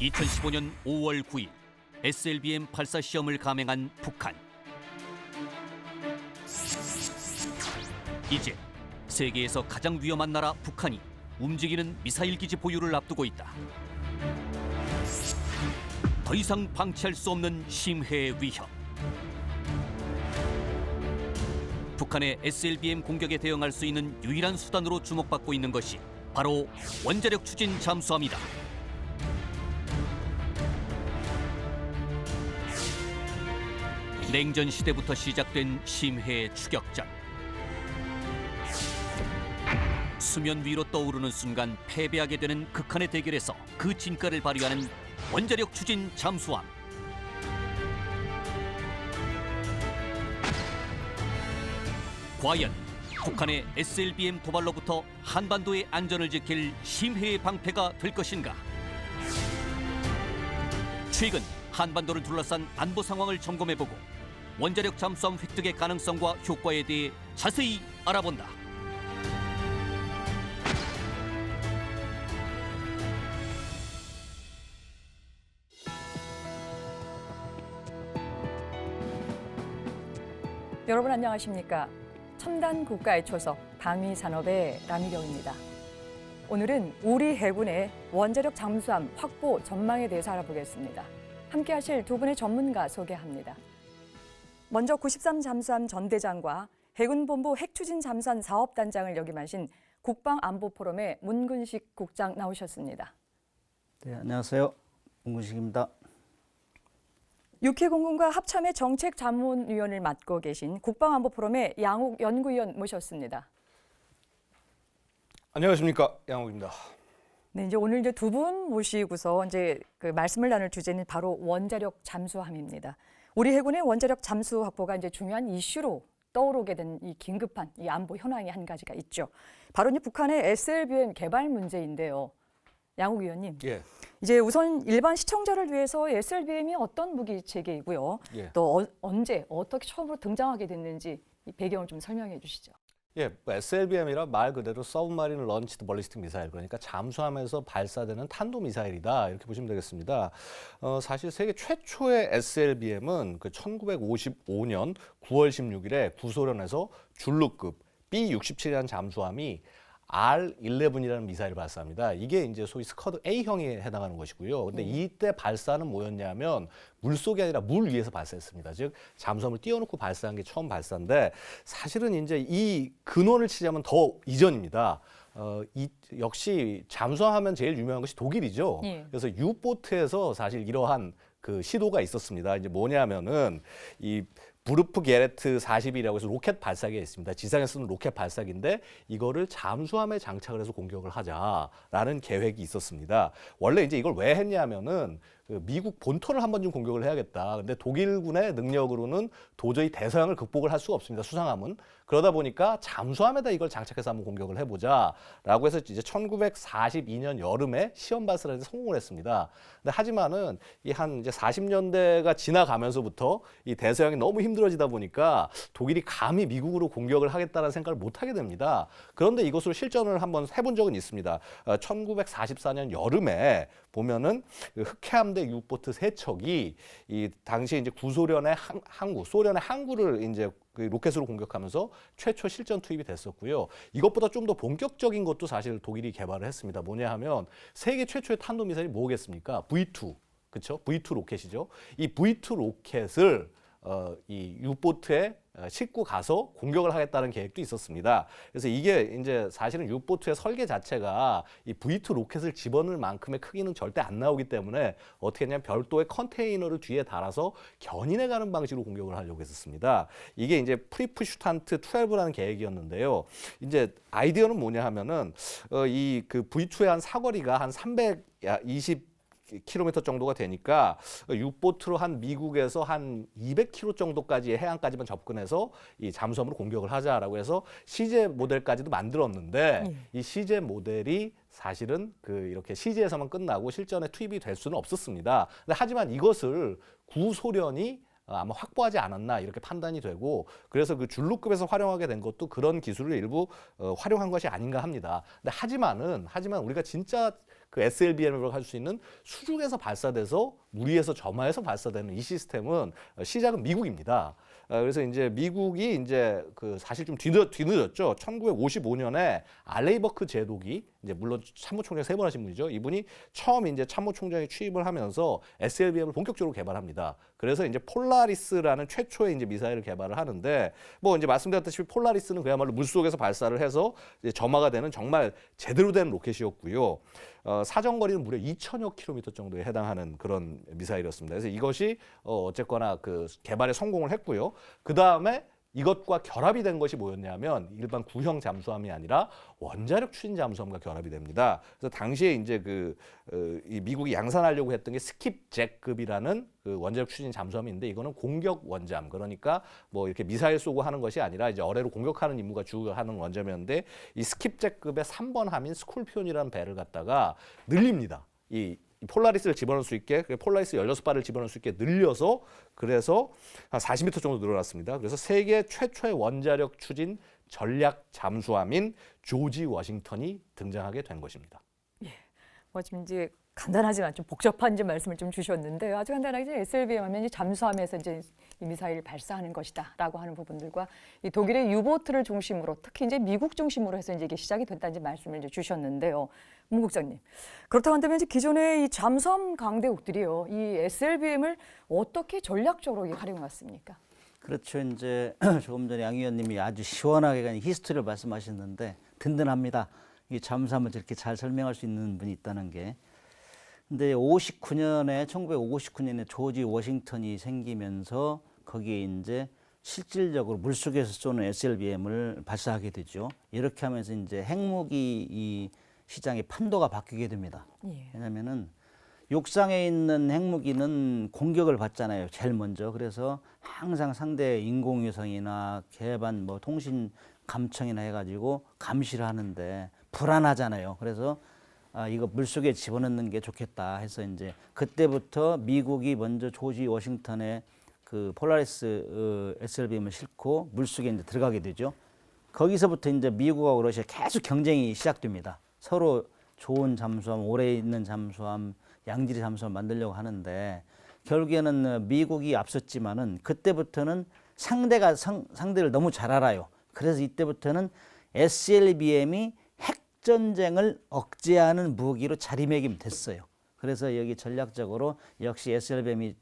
2015년 5월 9일 SLBM 발사 시험을 감행한 북한. 이제 세계에서 가장 위험한 나라 북한이 움직이는 미사일 기지 보유를 앞두고 있다. 더 이상 방치할 수 없는 심해 위협. 북한의 SLBM 공격에 대응할 수 있는 유일한 수단으로 주목받고 있는 것이 바로 원자력 추진 잠수함이다. 냉전 시대부터 시작된 심해 추격전. 수면 위로 떠오르는 순간 패배하게 되는 극한의 대결에서 그 진가를 발휘하는 원자력 추진 잠수함. 과연 북한의 SLBM 도발로부터 한반도의 안전을 지킬 심해의 방패가 될 것인가? 최근 한반도를 둘러싼 안보 상황을 점검해보고 원자력 잠수함 획득의 가능성과 효과에 대해 자세히 알아본다. 여러분 안녕하십니까? 첨단 국가의 초석 방위산업의 남희경입니다. 오늘은 우리 해군의 원자력 잠수함 확보 전망에 대해서 알아보겠습니다. 함께 하실 두 분의 전문가 소개합니다. 먼저 93 잠수함 전대장과 해군본부 핵추진 잠수함 사업단장을 역임하신 국방안보포럼의 문근식 국장 나오셨습니다. 네, 안녕하세요. 문근식입니다. 육해공군과 합참의 정책자문위원을 맡고 계신 국방안보포럼의 양욱 연구위원 모셨습니다. 안녕하십니까, 양욱입니다. 네, 이제 오늘 두 분 모시고서 그 말씀을 나눌 주제는 바로 원자력 잠수함입니다. 우리 해군의 원자력 잠수 확보가 이제 중요한 이슈로 떠오르게 된 이 긴급한 이 안보 현황이 한 가지가 있죠. 바로 북한의 SLBM 개발 문제인데요. 양욱 위원님, 예. 이제 우선 일반 시청자를 위해서 SLBM이 어떤 무기 체계이고요. 예. 또 언제 어떻게 처음으로 등장하게 됐는지 이 배경을 좀 설명해 주시죠. 예, SLBM이라 말 그대로 Submarine Launched Ballistic Missile, 그러니까 잠수함에서 발사되는 탄도 미사일이다, 이렇게 보시면 되겠습니다. 사실 세계 최초의 SLBM은 그 1955년 9월 16일에 구소련에서 줄루급 B-67이라는 잠수함이 R-11이라는 미사일을 발사합니다. 이게 이제 소위 스커드 A형에 해당하는 것이고요. 근데 이때 발사는 뭐였냐면 물속이 아니라 물 위에서 발사했습니다. 즉 잠수함을 띄워놓고 발사한 게 처음 발사인데, 사실은 이제 이 근원을 치자면 더 이전입니다. 역시 잠수함 하면 제일 유명한 것이 독일이죠. 예. 그래서 유보트에서 사실 이러한 그 시도가 있었습니다. 이제 뭐냐면은 이 부르프 게레트 40이라고 해서 로켓 발사기가 있습니다. 지상에 쓰는 로켓 발사기인데 이거를 잠수함에 장착을 해서 공격을 하자라는 계획이 있었습니다. 원래 이제 이걸 왜 했냐면은 그 미국 본토를 한번 좀 공격을 해야겠다. 근데 독일군의 능력으로는 도저히 대서양을 극복을 할 수가 없습니다. 수상함은. 그러다 보니까 잠수함에다 이걸 장착해서 한번 공격을 해보자라고 해서 이제 1942년 여름에 시험 발사를 해서 성공을 했습니다. 근데 하지만은 이 한 이제 40년대가 지나가면서부터 이 대서양이 너무 힘들어지다 보니까 독일이 감히 미국으로 공격을 하겠다는 생각을 못 하게 됩니다. 그런데 이것으로 실전을 한번 해본 적은 있습니다. 1944년 여름에 보면은 그 흑해함대 유보트 3척이 이 당시에 이제 구소련의 항구, 소련의 항구를 이제 그 로켓으로 공격하면서 최초 실전 투입이 됐었고요. 이것보다 좀 더 본격적인 것도 사실 독일이 개발을 했습니다. 뭐냐 하면 세계 최초의 탄도 미사일이 뭐겠습니까? V2. 그렇죠? V2 로켓이죠. 이 V2 로켓을 이 유보트에 싣고 가서 공격을 하겠다는 계획도 있었습니다. 그래서 이게 이제 사실은 유보트의 설계 자체가 이 V2 로켓을 집어넣을 만큼의 크기는 절대 안 나오기 때문에 어떻게 했냐면 별도의 컨테이너를 뒤에 달아서 견인해 가는 방식으로 공격을 하려고 했었습니다. 이게 이제 프리프슈탄트 12라는 계획이었는데요. 이제 아이디어는 뭐냐 하면은 이 그 V2의 한 사거리가 한 320 킬로미터 정도가 되니까 유보트로 한 미국에서 한 200km 정도까지의 해안까지만 접근해서 이 잠수함으로 공격을 하자라고 해서 CJ 모델까지도 만들었는데 이 CJ 모델이 사실은 그 이렇게 CJ에서만 끝나고 실전에 투입이 될 수는 없었습니다. 근데 하지만 이것을 구소련이 아마 확보하지 않았나 이렇게 판단이 되고 그래서 그 줄루급에서 활용하게 된 것도 그런 기술을 일부 활용한 것이 아닌가 합니다. 근데 하지만 우리가 진짜 그 SLBM을 할 수 있는 수중에서 발사돼서 무리에서 점화해서 발사되는 이 시스템은 시작은 미국입니다. 그래서 이제 미국이 이제 그 사실 좀 뒤늦었죠. 1955년에 알레이버크 제독이 이제 물론 참모총장 3번 하신 분이죠. 이분이 처음 이제 참모총장에 취임을 하면서 SLBM을 본격적으로 개발합니다. 그래서 이제 폴라리스라는 최초의 이제 미사일을 개발을 하는데 뭐 이제 말씀드렸다시피 폴라리스는 그야말로 물속에서 발사를 해서 이제 점화가 되는 정말 제대로 된 로켓이었고요. 사정거리는 무려 2,000여 킬로미터 정도에 해당하는 그런 미사일이었습니다. 그래서 이것이 어쨌거나 그 개발에 성공을 했고요. 그 다음에 이것과 결합이 된 것이 뭐였냐면 일반 구형 잠수함이 아니라 원자력 추진 잠수함과 결합이 됩니다. 그래서 당시에 이제 이 미국이 양산하려고 했던 게 스킵잭급이라는 그 원자력 추진 잠수함이 있는데 이거는 공격 원잠, 그러니까 뭐 이렇게 미사일 쏘고 하는 것이 아니라 이제 어뢰로 공격하는 임무가 주하는 원잠이었는데 이 스킵잭급의 3번 함인 스콜피온이라는 배를 갖다가 늘립니다. 이 폴라리스를 집어넣을 수 있게, 폴라리스 16발을 집어넣을 수 있게 늘려서 그래서 한 40m 정도 늘어났습니다. 그래서 세계 최초의 원자력 추진 전략 잠수함인 조지 워싱턴이 등장하게 된 것입니다. 뭐 지금 이제 간단하지만 좀 복잡한 좀 말씀을 좀 주셨는데요. 아주 간단하게 이제 SLBM 하면 이제 잠수함에서 이제 이 미사일을 발사하는 것이다라고 하는 부분들과 이 독일의 유보트를 중심으로 특히 이제 미국 중심으로 해서 이제 이게 시작이 됐다는 말씀을 이제 주셨는데요. 문 국장님, 그렇다고 한다면 이제 기존의 이 잠수함 강대국들이요, 이 SLBM을 어떻게 전략적으로 활용해 왔습니까? 그렇죠. 이제 조금 전에 양 의원님이 아주 시원하게 그냥 히스토리를 말씀하셨는데 든든합니다. 이 잠수함을 저렇게 잘 설명할 수 있는 분이 있다는 게. 근데 1959년에 조지 워싱턴이 생기면서 거기에 이제 실질적으로 물속에서 쏘는 SLBM을 발사하게 되죠. 이렇게 하면서 이제 핵무기 이 시장의 판도가 바뀌게 됩니다. 왜냐면은 육상에 있는 핵무기는 공격을 받잖아요. 제일 먼저. 그래서 항상 상대 인공위성이나 개반 뭐 통신 감청이나 해가지고 감시를 하는데 불안하잖아요. 그래서 이거 물속에 집어넣는 게 좋겠다 해서 이제 그때부터 미국이 먼저 조지 워싱턴에 그 폴라리스 SLBM을 싣고 물속에 이제 들어가게 되죠. 거기서부터 이제 미국하고 러시아 계속 경쟁이 시작됩니다. 서로 좋은 잠수함, 오래 있는 잠수함, 양질의 잠수함을 만들려고 하는데 결국에는 미국이 앞섰지만은 그때부터는 상대를 너무 잘 알아요. 그래서 이때부터는 SLBM이 핵전쟁을 억제하는 무기로 자리매김됐어요. 그래서 여기 전략적으로 역시 SLBM이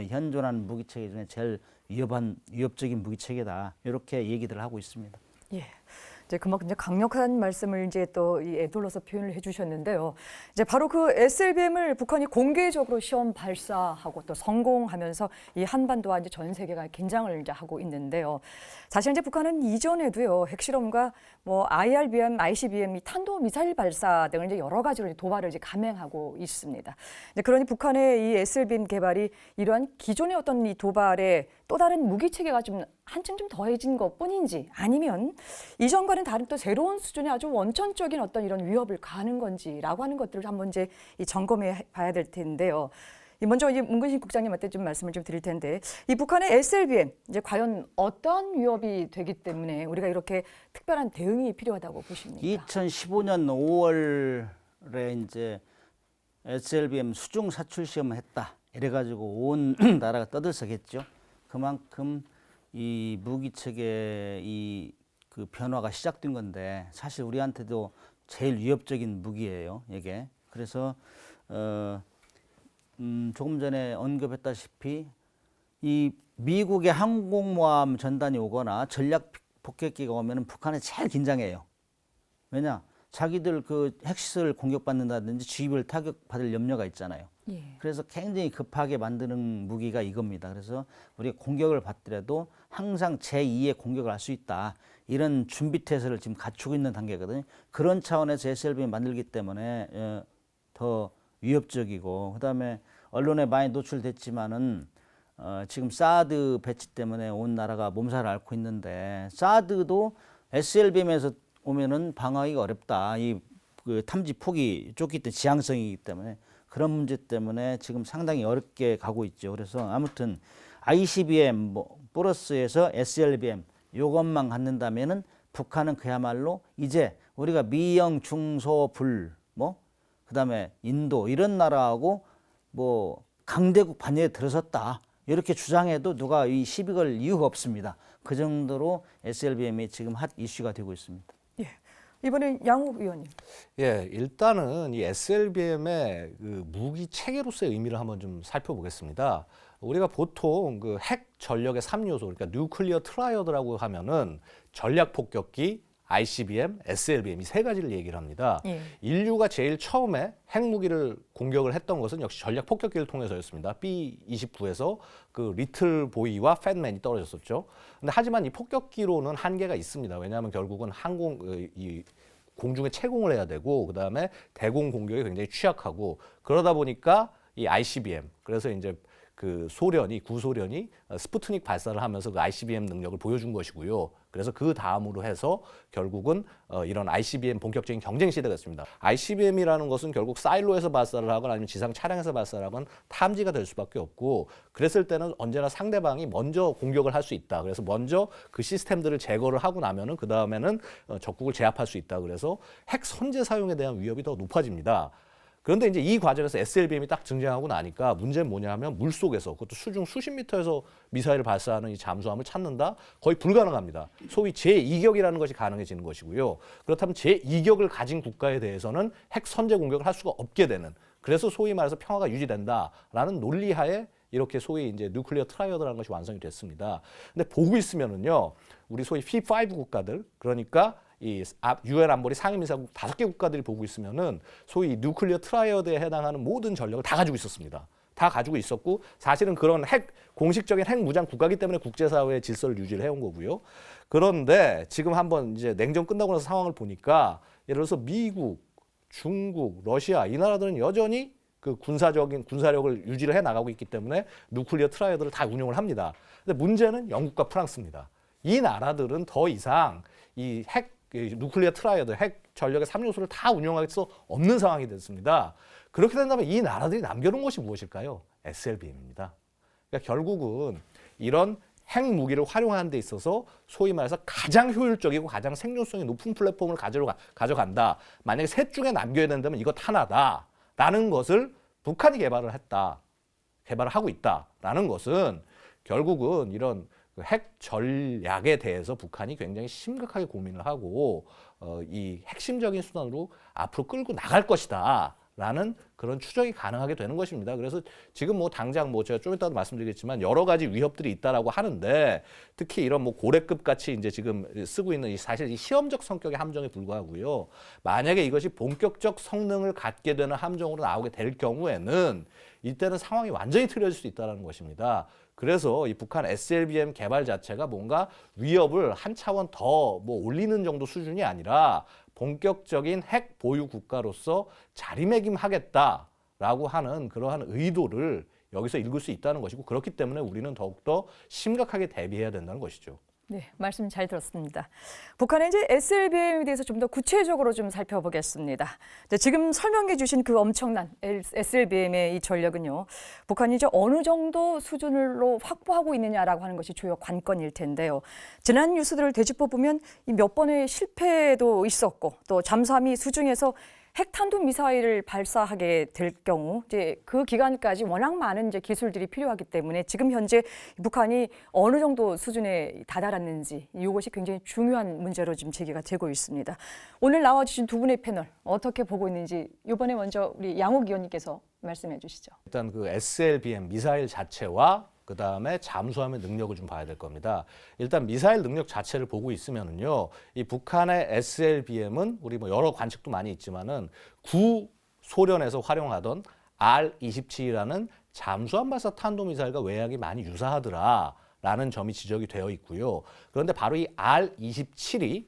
현존하는 무기체계 중에 제일 위협적인 무기체계다. 이렇게 얘기들을 하고 있습니다. 예. 이제 그만큼 이제 강력한 말씀을 이제 또 이 애둘러서 표현을 해주셨는데요. 이제 바로 그 SLBM을 북한이 공개적으로 시험 발사하고 또 성공하면서 이 한반도와 이제 전 세계가 긴장을 이제 하고 있는데요. 사실 이제 북한은 이전에도요 핵실험과 뭐 IRBM, ICBM, 탄도 미사일 발사 등을 이제 여러 가지로 도발을 이제 감행하고 있습니다. 이제 그러니 북한의 이 SLBM 개발이 이러한 기존의 어떤 이 도발에 또 다른 무기 체계가 좀 한층 좀 더해진 것뿐인지 아니면 이전과는 다른 또 새로운 수준의 아주 원천적인 어떤 이런 위협을 가하는 건지라고 하는 것들을 한번 이제 이 점검해 봐야 될 텐데요. 먼저 이 문근식 국장님한테 좀 말씀을 좀 드릴 텐데 이 북한의 SLBM 이제 과연 어떤 위협이 되기 때문에 우리가 이렇게 특별한 대응이 필요하다고 보십니까? 2015년 5월에 이제 SLBM 수중 사출 시험을 했다. 이래가지고 온 나라가 떠들썩했죠. 그만큼 이 무기 체계 그 변화가 시작된 건데 사실 우리한테도 제일 위협적인 무기예요, 이게. 그래서 조금 전에 언급했다시피 이 미국의 항공모함 전단이 오거나 전략 폭격기가 오면은 북한이 제일 긴장해요. 왜냐? 자기들 그 핵시설 공격받는다든지 주입을 타격받을 염려가 있잖아요. 예. 그래서 굉장히 급하게 만드는 무기가 이겁니다. 그래서 우리가 공격을 받더라도 항상 제2의 공격을 할 수 있다. 이런 준비 태세를 지금 갖추고 있는 단계거든요. 그런 차원에서 SLBM 만들기 때문에 더 위협적이고 그다음에 언론에 많이 노출됐지만은 지금 사드 배치 때문에 온 나라가 몸살을 앓고 있는데 사드도 SLBM에서 오면은 방어하기가 어렵다. 그 탐지 폭이 좁기 때문에 지향성이기 때문에 그런 문제 때문에 지금 상당히 어렵게 가고 있죠. 그래서 아무튼 ICBM 뭐 플러스에서 SLBM 요것만 갖는다면은 북한은 그야말로 이제 우리가 미영 중소불 뭐 그다음에 인도 이런 나라하고 뭐 강대국 반열에 들어섰다 이렇게 주장해도 누가 이 시비 걸 이유가 없습니다. 그 정도로 SLBM이 지금 핫 이슈가 되고 있습니다. 예. 이번엔 양욱 의원님. 예, 일단은 이 SLBM의 그 무기 체계로서의 의미를 한번 좀 살펴보겠습니다. 우리가 보통 그 핵 전력의 3요소, 그러니까 뉴클리어 트라이어드라고 하면은 전략 폭격기, ICBM, SLBM 이 세 가지를 얘기를 합니다. 예. 인류가 제일 처음에 핵무기를 공격을 했던 것은 역시 전략 폭격기를 통해서였습니다. B-29에서 그 리틀 보이와 팻맨이 떨어졌었죠. 근데 하지만 이 폭격기로는 한계가 있습니다. 왜냐하면 결국은 이 공중에 채공을 해야 되고 그다음에 대공 공격이 굉장히 취약하고 그러다 보니까 이 ICBM 그래서 이제 그 구소련이 스푸트닉 발사를 하면서 그 ICBM 능력을 보여준 것이고요. 그래서 그 다음으로 해서 결국은 이런 ICBM 본격적인 경쟁 시대가 됐습니다. ICBM이라는 것은 결국 사일로에서 발사를 하거나 아니면 지상 차량에서 발사를 하건 탐지가 될 수밖에 없고 그랬을 때는 언제나 상대방이 먼저 공격을 할 수 있다. 그래서 먼저 그 시스템들을 제거를 하고 나면은 그 다음에는 적국을 제압할 수 있다. 그래서 핵 선제 사용에 대한 위협이 더 높아집니다. 그런데 이제 이 과정에서 SLBM이 딱 등장하고 나니까 문제는 뭐냐면 물속에서 그것도 수중 수십 미터에서 미사일을 발사하는 이 잠수함을 찾는다? 거의 불가능합니다. 소위 제2격이라는 것이 가능해지는 것이고요. 그렇다면 제2격을 가진 국가에 대해서는 핵 선제 공격을 할 수가 없게 되는 그래서 소위 말해서 평화가 유지된다라는 논리하에 이렇게 소위 이제 뉴클리어 트라이어드라는 것이 완성이 됐습니다. 근데 보고 있으면은요. 우리 소위 P5 국가들 그러니까 이 UN 안보리 상임이사국 5개 국가들이 보고 있으면은 소위 뉴클리어 트라이어드에 해당하는 모든 전력을 다 가지고 있었습니다. 다 가지고 있었고 사실은 그런 공식적인 핵 무장 국가이기 때문에 국제사회의 질서를 유지를 해온 거고요. 그런데 지금 한번 이제 냉전 끝나고 나서 상황을 보니까 예를 들어서 미국, 중국, 러시아 이 나라들은 여전히 그 군사력을 유지를 해 나가고 있기 때문에 뉴클리어 트라이어드를 다 운용을 합니다. 근데 문제는 영국과 프랑스입니다. 이 나라들은 더 이상 이 뉴클리어 트라이어드, 핵 전력의 3요소를 다 운영할 수 없는 상황이 됐습니다. 그렇게 된다면 이 나라들이 남겨놓은 것이 무엇일까요? SLBM입니다. 그러니까 결국은 이런 핵무기를 활용하는 데 있어서 소위 말해서 가장 효율적이고 가장 생존성이 높은 플랫폼을 가져간다. 만약에 셋 중에 남겨야 된다면 이것 하나다라는 것을 북한이 개발을 하고 있다라는 것은 결국은 이런 핵 전략에 대해서 북한이 굉장히 심각하게 고민을 하고 이 핵심적인 수단으로 앞으로 끌고 나갈 것이다. 라는 그런 추정이 가능하게 되는 것입니다. 그래서 지금 뭐 당장 뭐 제가 좀 이따도 말씀드리겠지만 여러 가지 위협들이 있다라고 하는데 특히 이런 뭐 고래급 같이 이제 지금 쓰고 있는 사실 이 시험적 성격의 함정에 불과하고요. 만약에 이것이 본격적 성능을 갖게 되는 함정으로 나오게 될 경우에는 이때는 상황이 완전히 틀어질 수 있다는 것입니다. 그래서 이 북한 SLBM 개발 자체가 뭔가 위협을 한 차원 더 뭐 올리는 정도 수준이 아니라 본격적인 핵 보유 국가로서 자리매김하겠다라고 하는 그러한 의도를 여기서 읽을 수 있다는 것이고 그렇기 때문에 우리는 더욱더 심각하게 대비해야 된다는 것이죠. 네, 말씀 잘 들었습니다. 북한의 이제 SLBM에 대해서 좀 더 구체적으로 좀 살펴보겠습니다. 지금 설명해 주신 그 엄청난 SLBM의 이 전력은요, 북한이 이제 어느 정도 수준으로 확보하고 있느냐라고 하는 것이 주요 관건일 텐데요. 지난 뉴스들을 되짚어 보면 몇 번의 실패도 있었고 또 잠수함이 수중에서 핵탄두 미사일을 발사하게 될 경우 이제 그 기간까지 워낙 많은 이제 기술들이 필요하기 때문에 지금 현재 북한이 어느 정도 수준에 다다랐는지 이것이 굉장히 중요한 문제로 지금 제기가 되고 있습니다. 오늘 나와주신 두 분의 패널 어떻게 보고 있는지 이번에 먼저 우리 양욱 의원님께서 말씀해 주시죠. 일단 그 SLBM 미사일 자체와 그 다음에 잠수함의 능력을 좀 봐야 될 겁니다. 일단 미사일 능력 자체를 보고 있으면은요, 이 북한의 SLBM은 우리 뭐 여러 관측도 많이 있지만은 구소련에서 활용하던 R-27이라는 잠수함 발사 탄도미사일과 외향이 많이 유사하더라라는 점이 지적이 되어 있고요. 그런데 바로 이 R-27이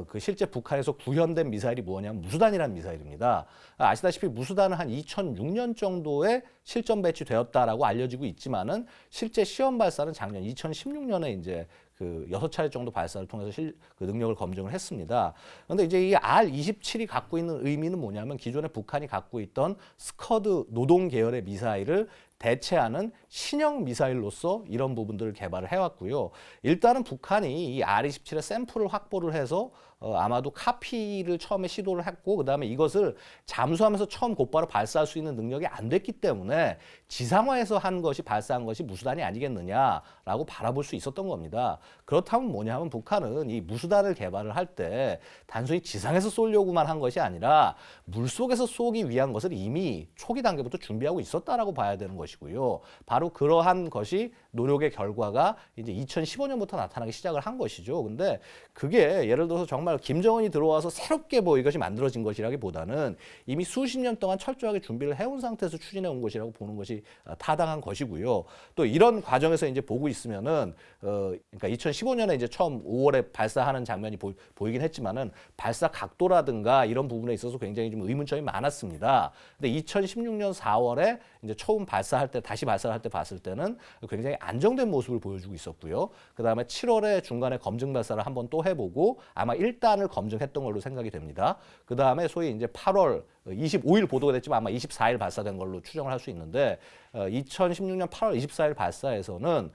그 실제 북한에서 구현된 미사일이 뭐냐면 무수단이라는 미사일입니다. 아시다시피 무수단은 한 2006년 정도에 실전 배치되었다라고 알려지고 있지만은 실제 시험 발사는 작년 2016년에 이제 그 6차례 정도 발사를 통해서 그 능력을 검증을 했습니다. 그런데 이제 이 R-27이 갖고 있는 의미는 뭐냐면 기존에 북한이 갖고 있던 스커드 노동 계열의 미사일을 대체하는 신형 미사일로서 이런 부분들을 개발을 해왔고요. 일단은 북한이 이 R-27의 샘플을 확보를 해서 아마도 카피를 처음에 시도를 했고 그다음에 이것을 잠수하면서 처음 곧바로 발사할 수 있는 능력이 안 됐기 때문에 지상화에서 한 것이 발사한 것이 무수단이 아니겠느냐라고 바라볼 수 있었던 겁니다. 그렇다면 뭐냐 하면 북한은 이 무수단을 개발을 할 때 단순히 지상에서 쏘려고만 한 것이 아니라 물속에서 쏘기 위한 것을 이미 초기 단계부터 준비하고 있었다라고 봐야 되는 것이고요. 바로 그러한 것이 노력의 결과가 이제 2015년부터 나타나기 시작을 한 것이죠. 근데 그게 예를 들어서 정말 김정은이 들어와서 새롭게 뭐 이것이 만들어진 것이라기보다는 이미 수십 년 동안 철저하게 준비를 해온 상태에서 추진해 온 것이라고 보는 것이 타당한 것이고요. 또 이런 과정에서 이제 보고 있으면은 그러니까 2015년에 이제 처음 5월에 발사하는 장면이 보이긴 했지만은 발사 각도라든가 이런 부분에 있어서 굉장히 좀 의문점이 많았습니다. 근데 2016년 4월에 이제 처음 발사할 때 다시 발사를 할 때 봤을 때는 굉장히 안정된 모습을 보여주고 있었고요. 그다음에 7월에 중간에 검증 발사를 한번 또 해보고 아마 1단을 검증했던 걸로 생각이 됩니다. 그다음에 소위 이제 8월 25일 보도가 됐지만 아마 24일 발사된 걸로 추정을 할 수 있는데 2016년 8월 24일 발사에서는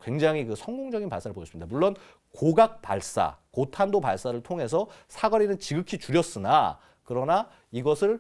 굉장히 그 성공적인 발사를 보였습니다. 물론 고각 발사, 고탄도 발사를 통해서 사거리는 지극히 줄였으나 그러나 이것을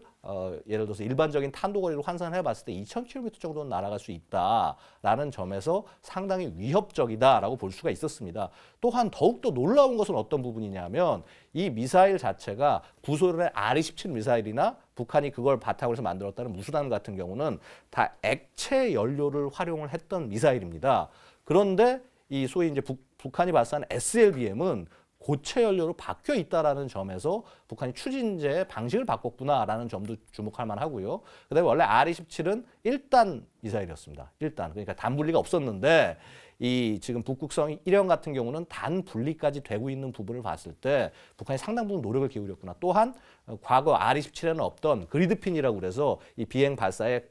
예를 들어서 일반적인 탄도 거리로 환산해 봤을 때 2,000km 정도는 날아갈 수 있다라는 점에서 상당히 위협적이다라고 볼 수가 있었습니다. 또한 더욱더 놀라운 것은 어떤 부분이냐면 이 미사일 자체가 구소련의 R-27 미사일이나 북한이 그걸 바탕으로 해서 만들었다는 무수단 같은 경우는 다 액체 연료를 활용을 했던 미사일입니다. 그런데 이 소위 이제 북한이 발사한 SLBM은 고체 연료로 바뀌어 있다라는 점에서 북한이 추진제의 방식을 바꿨구나라는 점도 주목할 만하고요. 그다음에 원래 R-27은 1단 미사일이었습니다. 1단. 그러니까 단분리가 없었는데 이 지금 북극성 1형 같은 경우는 단분리까지 되고 있는 부분을 봤을 때 북한이 상당 부분 노력을 기울였구나. 또한 과거 R-27에는 없던 그리드핀이라고 그래서 이 비행 발사에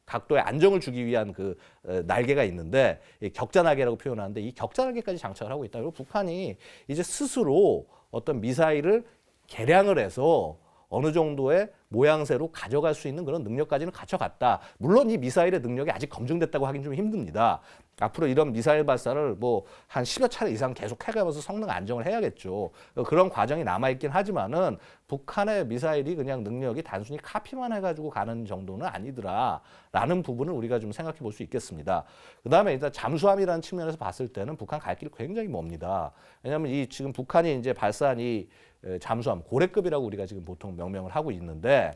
각도에 안정을 주기 위한 그 날개가 있는데 격자 날개라고 표현하는데 이 격자 날개까지 장착을 하고 있다. 그리고 북한이 이제 스스로 어떤 미사일을 개량을 해서 어느 정도의 모양새로 가져갈 수 있는 그런 능력까지는 갖춰갔다. 물론 이 미사일의 능력이 아직 검증됐다고 하긴 좀 힘듭니다. 앞으로 이런 미사일 발사를 뭐 한 10여 차례 이상 계속 해가면서 성능 안정을 해야겠죠. 그런 과정이 남아있긴 하지만은 북한의 미사일이 그냥 능력이 단순히 카피만 해가지고 가는 정도는 아니더라라는 부분을 우리가 좀 생각해 볼 수 있겠습니다. 그 다음에 일단 잠수함이라는 측면에서 봤을 때는 북한 갈 길이 굉장히 멉니다. 왜냐하면 이 지금 북한이 이제 발사한 이 잠수함 고래급이라고 우리가 지금 보통 명명을 하고 있는데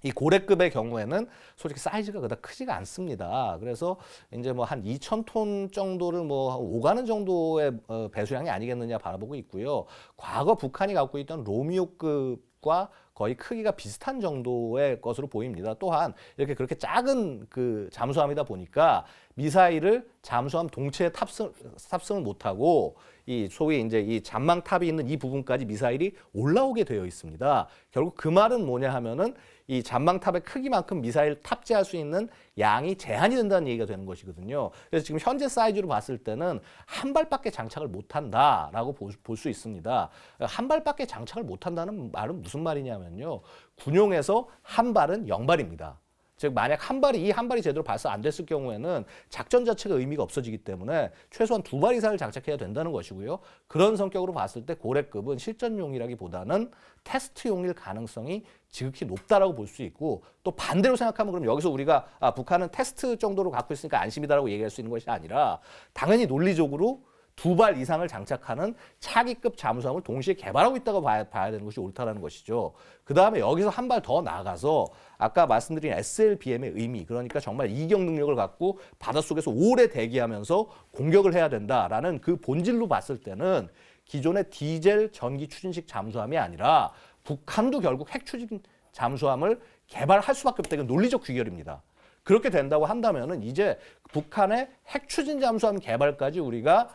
이 고래급의 경우에는 솔직히 사이즈가 그다지 크지가 않습니다. 그래서 이제 뭐 한 2,000톤 정도를 뭐 오가는 정도의 배수량이 아니겠느냐 바라보고 있고요. 과거 북한이 갖고 있던 로미오급과 거의 크기가 비슷한 정도의 것으로 보입니다. 또한 이렇게 그렇게 작은 그 잠수함이다 보니까 미사일을 잠수함 동체에 탑승을 못하고 이 소위 이제 이 잔망탑이 있는 이 부분까지 미사일이 올라오게 되어 있습니다. 결국 그 말은 뭐냐 하면은 이 잔망탑의 크기만큼 미사일 탑재할 수 있는 양이 제한이 된다는 얘기가 되는 것이거든요. 그래서 지금 현재 사이즈로 봤을 때는 한 발밖에 장착을 못한다라고 볼 수 있습니다. 한 발밖에 장착을 못한다는 말은 무슨 말이냐면요. 군용에서 한 발은 0발입니다. 즉 만약 이 한 발이 제대로 발사 안 됐을 경우에는 작전 자체가 의미가 없어지기 때문에 최소한 2발 이상을 장착해야 된다는 것이고요. 그런 성격으로 봤을 때 고래급은 실전용이라기보다는 테스트용일 가능성이 지극히 높다라고 볼 수 있고 또 반대로 생각하면 그럼 여기서 우리가 북한은 테스트 정도로 갖고 있으니까 안심이다라고 얘기할 수 있는 것이 아니라 당연히 논리적으로 2발 이상을 장착하는 차기급 잠수함을 동시에 개발하고 있다고 봐야 되는 것이 옳다라는 것이죠. 그 다음에 여기서 한 발 더 나가서 아까 말씀드린 SLBM의 의미, 그러니까 정말 이격 능력을 갖고 바닷속에서 오래 대기하면서 공격을 해야 된다라는 그 본질로 봤을 때는 기존의 디젤 전기 추진식 잠수함이 아니라 북한도 결국 핵 추진 잠수함을 개발할 수밖에 없다. 이건 논리적 귀결입니다. 그렇게 된다고 한다면은 이제 북한의 핵 추진 잠수함 개발까지 우리가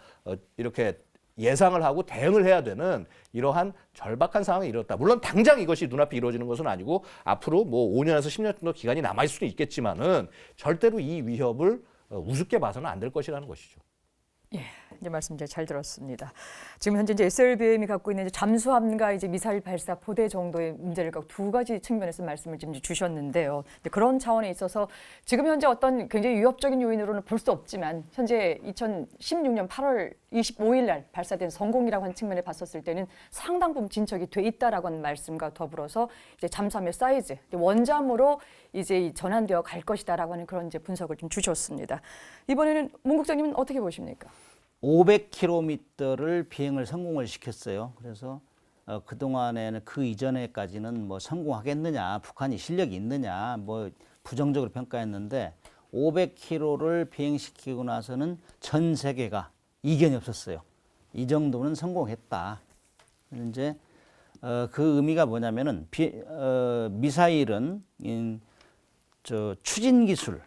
이렇게 예상을 하고 대응을 해야 되는 이러한 절박한 상황에 이르렀다. 물론 당장 이것이 눈앞에 이루어지는 것은 아니고 앞으로 뭐 5년에서 10년 정도 기간이 남아 있을 수도 있겠지만은 절대로 이 위협을 우습게 봐서는 안 될 것이라는 것이죠. 예, 이제 말씀 이제 잘 들었습니다. 지금 현재 이제 SLBM이 갖고 있는 이제 잠수함과 이제 미사일 발사 포대 정도의 문제를 갖고 두 가지 측면에서 말씀을 지금 주셨는데요. 그런 차원에 있어서 지금 현재 어떤 굉장히 위협적인 요인으로는 볼 수 없지만 현재 2016년 8월 25일 날 발사된 성공이라고 하는 측면에 봤었을 때는 상당 부분 진척이 돼 있다라고 하는 말씀과 더불어서 이제 잠수함의 사이즈, 원잠으로 이제 전환되어 갈 것이다라고 하는 그런 이제 분석을 좀 주셨습니다. 이번에는 문 국장님은 어떻게 보십니까? 500km를 비행을 성공을 시켰어요. 그래서 그동안에는 그 이전에까지는 뭐 성공하겠느냐, 북한이 실력이 있느냐, 뭐 부정적으로 평가했는데 500km를 비행시키고 나서는 전 세계가 이견이 없었어요. 이 정도는 성공했다. 이제 그 의미가 뭐냐면은 미사일은 추진 기술,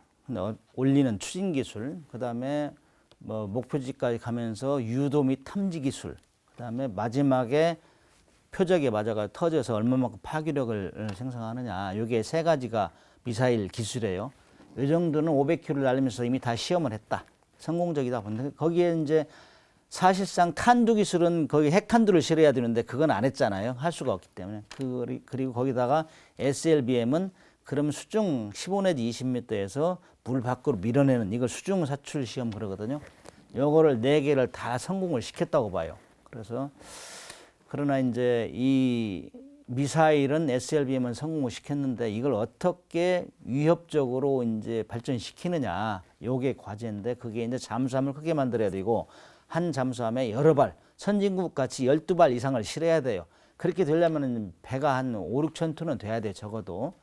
올리는 추진 기술, 그다음에 뭐 목표지까지 가면서 유도 및 탐지 기술, 그다음에 마지막에 표적에 맞아가 터져서 얼마만큼 파괴력을 생성하느냐, 이게 세 가지가 미사일 기술이에요. 이 정도는 500km를 날리면서 이미 다 시험을 했다. 성공적이다. 근데 거기에 이제 사실상 탄두 기술은 거기 핵탄두를 실어야 되는데 그건 안 했잖아요. 할 수가 없기 때문에. 그리고 거기다가 SLBM은 그럼 수중 15 내지 20m에서 물 밖으로 밀어내는 이걸 수중 사출 시험 그러거든요. 요거를 4개를 다 성공을 시켰다고 봐요. 그래서 그러나 이제 이 미사일은 SLBM은 성공을 시켰는데 이걸 어떻게 위협적으로 이제 발전시키느냐, 요게 과제인데 그게 이제 잠수함을 크게 만들어야 되고 한 잠수함에 여러 발, 선진국 같이 12발 이상을 실어야 돼요. 그렇게 되려면 배가 한 5, 6천 톤은 돼야 돼, 적어도.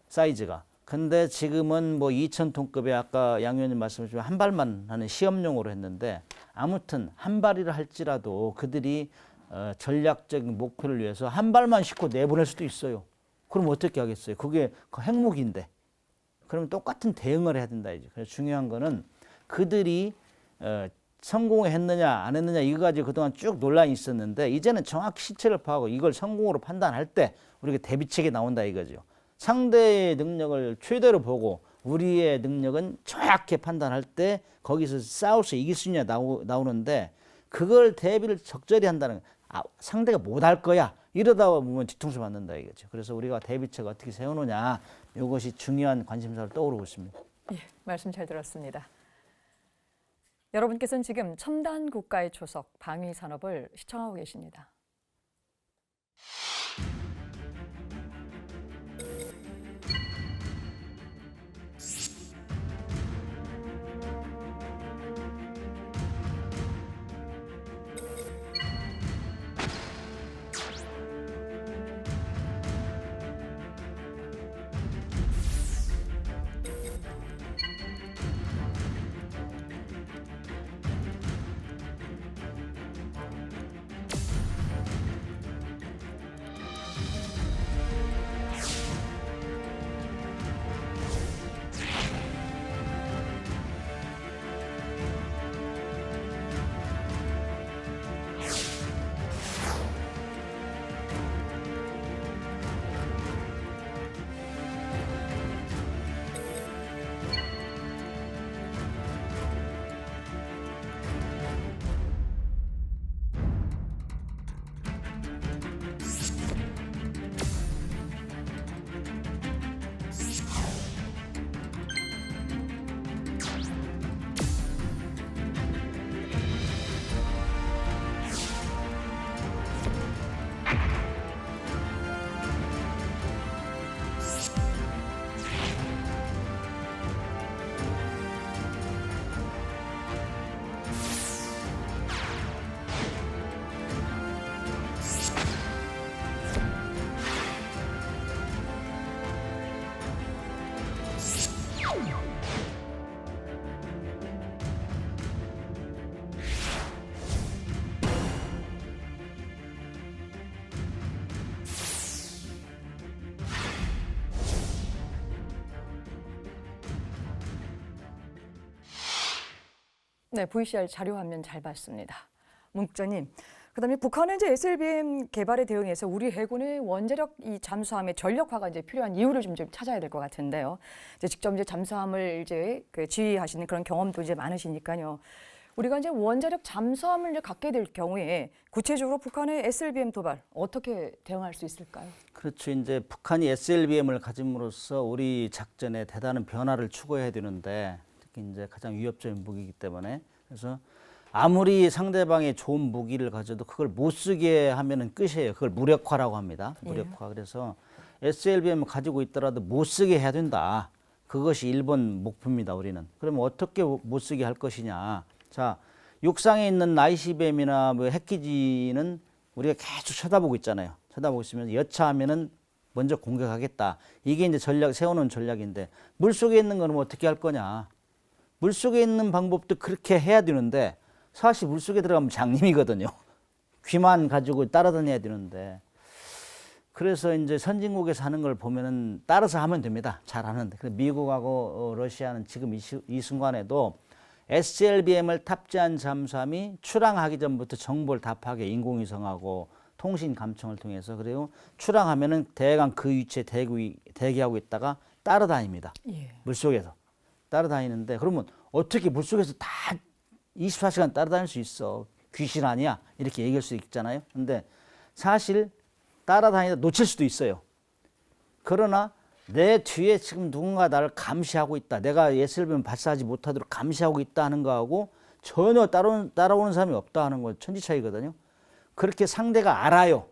사이즈가. 근데 지금은 뭐 2,000톤급의 아까 양 의원님 말씀하신 한 발만 하는 시험용으로 했는데 아무튼 한 발이라 할지라도 그들이 전략적인 목표를 위해서 한 발만 싣고 내보낼 수도 있어요. 그럼 어떻게 하겠어요? 그게 핵무기인데. 그러면 똑같은 대응을 해야 된다 이제. 그래서 중요한 거는 그들이 성공했느냐 안 했느냐 이거 가지고 그동안 쭉 논란이 있었는데 이제는 정확히 시체를 파악하고 이걸 성공으로 판단할 때 우리가 대비책이 나온다 이거죠. 상대의 능력을 최대로 보고 우리의 능력은 정확히 판단할 때 거기서 싸워서 이길 수 있냐 나오는데 그걸 대비를 적절히 한다는 상대가 못할 거야 이러다 보면 뒤통수 맞는다 이거죠. 그래서 우리가 대비책 어떻게 세우느냐 이것이 중요한 관심사로 떠오르고 있습니다. 예, 말씀 잘 들었습니다. 여러분께서는 지금 첨단 국가의 초석 방위 산업을 시청하고 계십니다. 네, VCR 자료 화면 잘 봤습니다. 문 국장님, 그다음에 북한은 이제 SLBM 개발에 대응해서 우리 해군의 원자력 이 잠수함의 전력화가 이제 필요한 이유를 좀 찾아야 될 것 같은데요. 이제 직접 이제 잠수함을 이제 지휘하시는 그런 경험도 이제 많으시니까요. 우리가 이제 원자력 잠수함을 이제 갖게 될 경우에 구체적으로 북한의 SLBM 도발 어떻게 대응할 수 있을까요? 그렇죠. 이제 북한이 SLBM을 가짐으로써 우리 작전에 대단한 변화를 추구해야 되는데 특히 이제 가장 위협적인 무기이기 때문에 그래서 아무리 상대방이 좋은 무기를 가져도 그걸 못 쓰게 하면은 끝이에요. 그걸 무력화라고 합니다. 무력화. 그래서 SLBM 가지고 있더라도 못 쓰게 해야 된다. 그것이 일본 목표입니다. 우리는. 그러면 어떻게 못 쓰게 할 것이냐. 자, 육상에 있는 ICBM이나 뭐 핵기지는 우리가 계속 쳐다보고 있잖아요. 쳐다보고 있으면 여차하면은 먼저 공격하겠다. 이게 이제 세우는 전략인데 물속에 있는 거는 어떻게 할 거냐. 물속에 있는 방법도 그렇게 해야 되는데 사실 물속에 들어가면 장님이거든요. 귀만 가지고 따라다녀야 되는데. 그래서 이제 선진국에서 하는 걸 보면은 따라서 하면 됩니다. 잘 하는데. 미국하고 러시아는 지금 이 순간에도 SLBM을 탑재한 잠수함이 출항하기 전부터 정보를 다 파악해 인공위성하고 통신 감청을 통해서 그리고 출항하면은 대강 그 위치에 대기하고 있다가 따라다닙니다. 물속에서 따라다니는데 그러면 어떻게 물속에서 다 24시간 따라다닐 수 있어? 귀신 아니야? 이렇게 얘기할 수 있잖아요. 근데 사실 따라다니다 놓칠 수도 있어요. 그러나 내 뒤에 지금 누군가 나를 감시하고 있다. 내가 SLBM 발사하지 못하도록 감시하고 있다 하는 거하고 전혀 따라오는 사람이 없다 하는 건 천지차이거든요. 그렇게 상대가 알아요.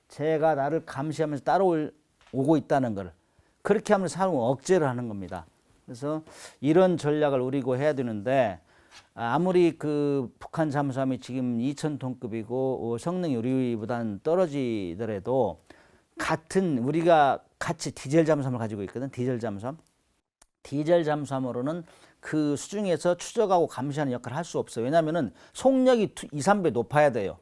제가 나를 감시하면서 따라오고 있다는 걸. 그렇게 하면 사람은 억제를 하는 겁니다. 그래서 이런 전략을 우리고 해야 되는데 아무리 그 북한 잠수함이 지금 2,000톤급이고 성능이 우리보다는 떨어지더라도 같은 우리가 같이 디젤 잠수함을 가지고 있거든. 디젤 잠수함. 디젤 잠수함으로는 그 수중에서 추적하고 감시하는 역할을 할 수 없어요. 왜냐하면은 속력이 2, 3배 높아야 돼요.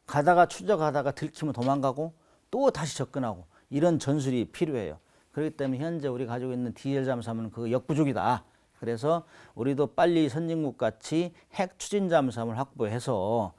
가다가 추적하다가 들키면 도망가고 또 다시 접근하고 이런 전술이 필요해요. 그렇기 때문에 현재 우리가 가지고 있는 디젤 잠수함은 그 역부족이다. 그래서 우리도 빨리 선진국 같이 핵 추진 잠수함을 확보해서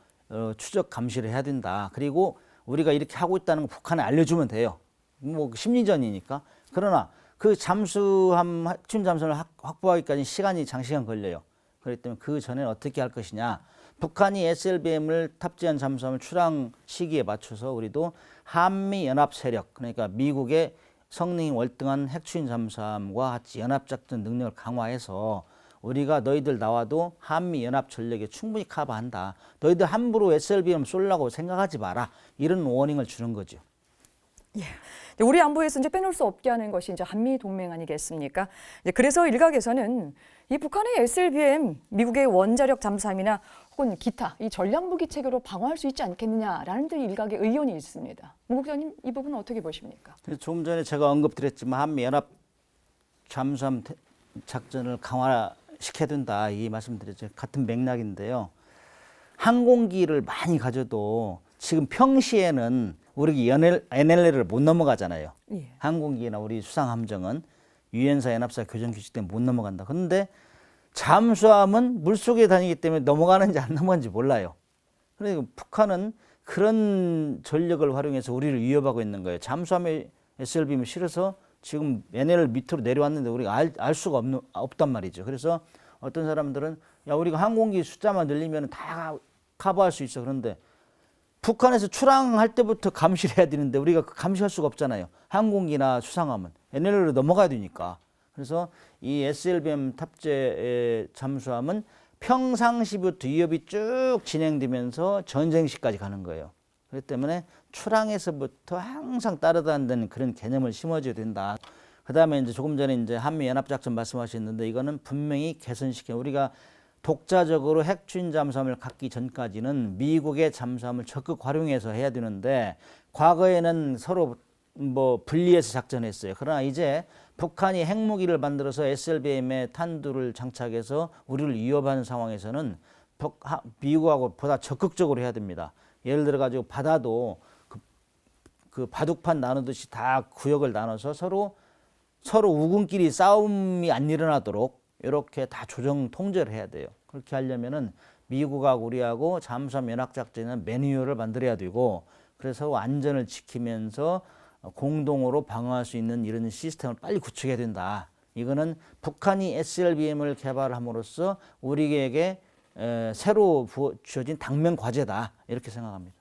추적 감시를 해야 된다. 그리고 우리가 이렇게 하고 있다는 거 북한에 알려주면 돼요. 뭐 심리전이니까. 그러나 그 잠수함 추진 잠수함을 확보하기까지 시간이 장시간 걸려요. 그렇기 때문에 그 전에는 어떻게 할 것이냐. 북한이 SLBM을 탑재한 잠수함을 출항 시기에 맞춰서 우리도 한미 연합 세력 그러니까 미국의 성능이 월등한 핵추진 잠수함과 같이 연합작전 능력을 강화해서 우리가 너희들 나와도 한미 연합 전력에 충분히 커버한다. 너희들 함부로 SLBM 쏠라고 생각하지 마라. 이런 워닝을 주는 거죠. 예. 우리 안보에서 이제 빼놓을 수 없게 하는 것이 이제 한미 동맹 아니겠습니까? 그래서 일각에서는 이 북한의 SLBM, 미국의 원자력 잠수함이나 혹은 기타 이 전략무기 체계로 방어할 수 있지 않겠느냐라는 등 일각의 의견이 있습니다. 문 국장님 이 부분은 어떻게 보십니까? 조금 전에 제가 언급드렸지만 한미 연합 잠수함 작전을 강화시켜야 된다 이 말씀드렸죠. 같은 맥락인데요. 항공기를 많이 가져도 지금 평시에는 우리 NLL을 못 넘어가잖아요. 예. 항공기나 우리 수상함정은 유엔사 연합사 교정 규칙 때문에 못 넘어간다. 그런데 잠수함은 물속에 다니기 때문에 넘어가는지 안 넘어가는지 몰라요. 그러니까 북한은 그런 전력을 활용해서 우리를 위협하고 있는 거예요. 잠수함에 SLBM을 실어서 지금 NLL 밑으로 내려왔는데 우리가 알 수가 없단 말이죠. 그래서 어떤 사람들은 야 우리가 항공기 숫자만 늘리면 다 커버할 수 있어. 그런데 북한에서 출항할 때부터 감시를 해야 되는데 우리가 감시할 수가 없잖아요. 항공기나 수상함은 NLL로 넘어가야 되니까. 그래서 이 SLBM 탑재 잠수함은 평상시부터 위협이 쭉 진행되면서 전쟁시까지 가는 거예요. 그렇기 때문에 출항에서부터 항상 따라다니는 그런 개념을 심어줘야 된다. 그 다음에 이제 조금 전에 이제 한미연합작전 말씀하셨는데 이거는 분명히 개선시켜 우리가 독자적으로 핵추진 잠수함을 갖기 전까지는 미국의 잠수함을 적극 활용해서 해야 되는데 과거에는 서로 뭐 분리해서 작전했어요. 그러나 이제 북한이 핵무기를 만들어서 SLBM에 탄두를 장착해서 우리를 위협하는 상황에서는 미국하고 보다 적극적으로 해야 됩니다. 예를 들어 가지고 바다도 그 바둑판 나누듯이 다 구역을 나눠서 서로 우군끼리 싸움이 안 일어나도록 이렇게 다 조정 통제를 해야 돼요. 그렇게 하려면은 미국하고 우리하고 잠수함 연합작전에는 매뉴얼을 만들어야 되고 그래서 안전을 지키면서 공동으로 방어할 수 있는 이런 시스템을 빨리 구축해야 된다. 이거는 북한이 SLBM을 개발함으로써 우리에게 새로 주어진 당면 과제다 이렇게 생각합니다.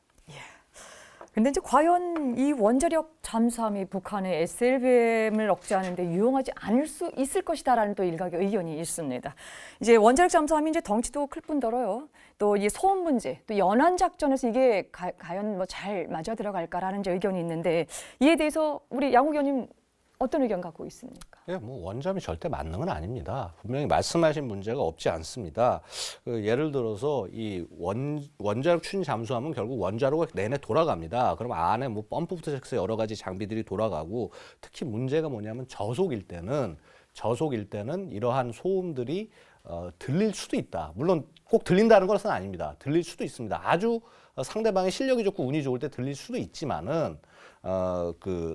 근데 이제 과연 이 원자력 잠수함이 북한의 SLBM을 억제하는 데 유용하지 않을 수 있을 것이다라는 또 일각의 의견이 있습니다. 이제 원자력 잠수함이 이제 덩치도 클 뿐더러요. 또 이 소음 문제, 또 연안 작전에서 이게 과연 뭐 잘 맞아 들어갈까라는 이제 의견이 있는데 이에 대해서 우리 양 의원님 어떤 의견 갖고 있습니까? 예, 뭐 원점이 절대 만능은 아닙니다. 분명히 말씀하신 문제가 없지 않습니다. 예를 들어서 이 원자력 추진 잠수함은 결국 원자로가 내내 돌아갑니다. 그럼 안에 뭐 펌프부터 시작해서 여러 가지 장비들이 돌아가고 특히 문제가 뭐냐면 저속일 때는 이러한 소음들이 들릴 수도 있다. 물론 꼭 들린다는 것은 아닙니다. 들릴 수도 있습니다. 아주 상대방의 실력이 좋고 운이 좋을 때 들릴 수도 있지만은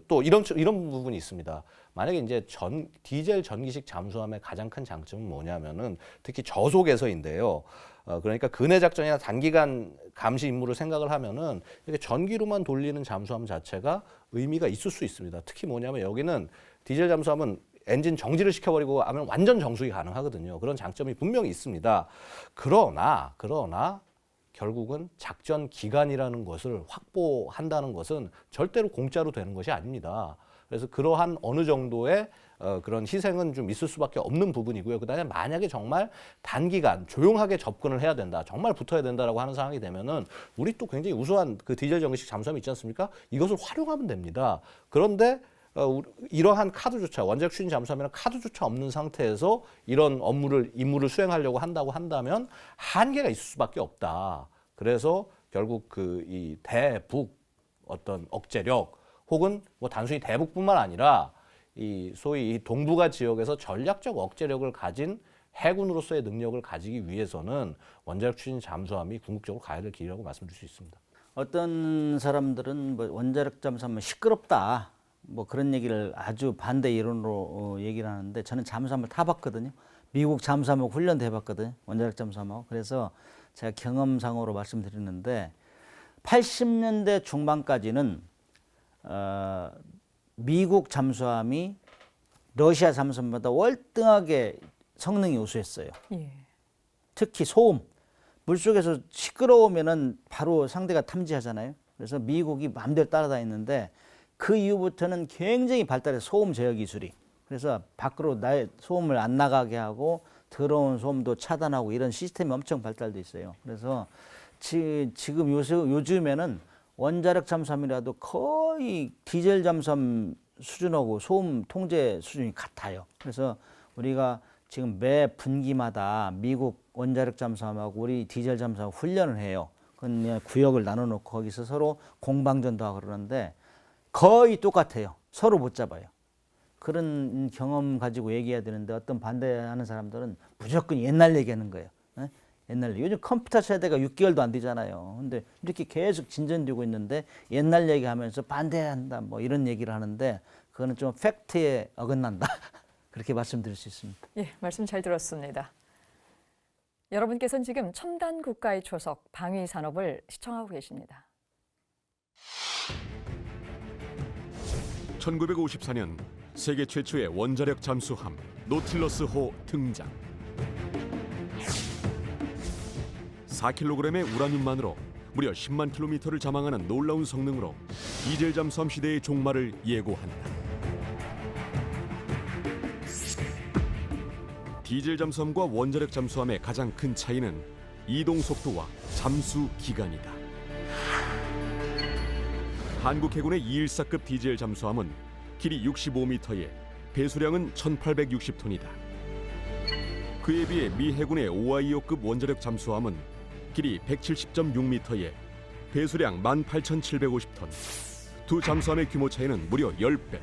또 이런 부분이 있습니다. 만약에 이제 디젤 전기식 잠수함의 가장 큰 장점은 뭐냐면은 특히 저속에서인데요. 그러니까 근해 작전이나 단기간 감시 임무를 생각을 하면은 이렇게 전기로만 돌리는 잠수함 자체가 의미가 있을 수 있습니다. 특히 뭐냐면 여기는 디젤 잠수함은 엔진 정지를 시켜버리고 하면 완전 정수기 가능하거든요. 그런 장점이 분명히 있습니다. 그러나 결국은 작전 기간이라는 것을 확보한다는 것은 절대로 공짜로 되는 것이 아닙니다. 그래서 그러한 어느 정도의 그런 희생은 좀 있을 수밖에 없는 부분이고요. 그다음에 만약에 정말 단기간 조용하게 접근을 해야 된다, 정말 붙어야 된다라고 하는 상황이 되면은 우리 또 굉장히 우수한 그 디젤 전기식 잠수함이 있지 않습니까? 이것을 활용하면 됩니다. 그런데 이러한 카드조차 원자력 추진 잠수함이나 카드조차 없는 상태에서 이런 임무를 수행하려고 한다면 한계가 있을 수밖에 없다. 그래서 결국 이 대북 어떤 억제력 혹은 뭐 단순히 대북뿐만 아니라 이 소위 이 동북아 지역에서 전략적 억제력을 가진 해군으로서의 능력을 가지기 위해서는 원자력 추진 잠수함이 궁극적으로 가야 될 길이라고 말씀드릴 수 있습니다. 어떤 사람들은 뭐 원자력 잠수함은 시끄럽다. 뭐 그런 얘기를 아주 반대 이론으로 얘기를 하는데 저는 잠수함을 타봤거든요. 미국 잠수함하고 훈련도 해봤거든요. 원자력 잠수함하고. 그래서 제가 경험상으로 말씀드리는데 80년대 중반까지는 미국 잠수함이 러시아 잠수함보다 월등하게 성능이 우수했어요. 예. 특히 소음. 물속에서 시끄러우면은 바로 상대가 탐지하잖아요. 그래서 미국이 마음대로 따라다녔는데 그 이후부터는 굉장히 발달해서 소음 제어 기술이. 그래서 밖으로 나의 소음을 안 나가게 하고 들어온 소음도 차단하고 이런 시스템이 엄청 발달돼 있어요. 그래서 지금 요즘에는 원자력 잠수함이라도 거의 디젤 잠수함 수준하고 소음 통제 수준이 같아요. 그래서 우리가 지금 매 분기마다 미국 원자력 잠수함하고 우리 디젤 잠수함 훈련을 해요. 그냥 구역을 나눠놓고 거기서 서로 공방전도 하고 그러는데 거의 똑같아요. 서로 못 잡아요. 그런 경험 가지고 얘기해야 되는데 어떤 반대하는 사람들은 무조건 옛날 얘기하는 거예요. 옛날 얘기. 요즘 컴퓨터 세대가 6개월도 안 되잖아요. 근데 이렇게 계속 진전되고 있는데 옛날 얘기하면서 반대한다 뭐 이런 얘기를 하는데 그거는 좀 팩트에 어긋난다. 그렇게 말씀드릴 수 있습니다. 예, 말씀 잘 들었습니다. 여러분께서는 지금 첨단 국가의 초석 방위 산업을 시청하고 계십니다. 1954년 세계 최초의 원자력 잠수함 노틸러스호 등장. 4kg의 우라늄만으로 무려 10만 킬로미터를 자망하는 놀라운 성능으로 디젤 잠수함 시대의 종말을 예고한다. 디젤 잠수함과 원자력 잠수함의 가장 큰 차이는 이동 속도와 잠수 기간이다. 한국 해군의 214급 디젤 잠수함은 길이 65m에 배수량은 1860톤이다. 그에 비해 미 해군의 오하이오급 원자력 잠수함은 길이 170.6m에 배수량 18,750톤. 두 잠수함의 규모 차이는 무려 10배.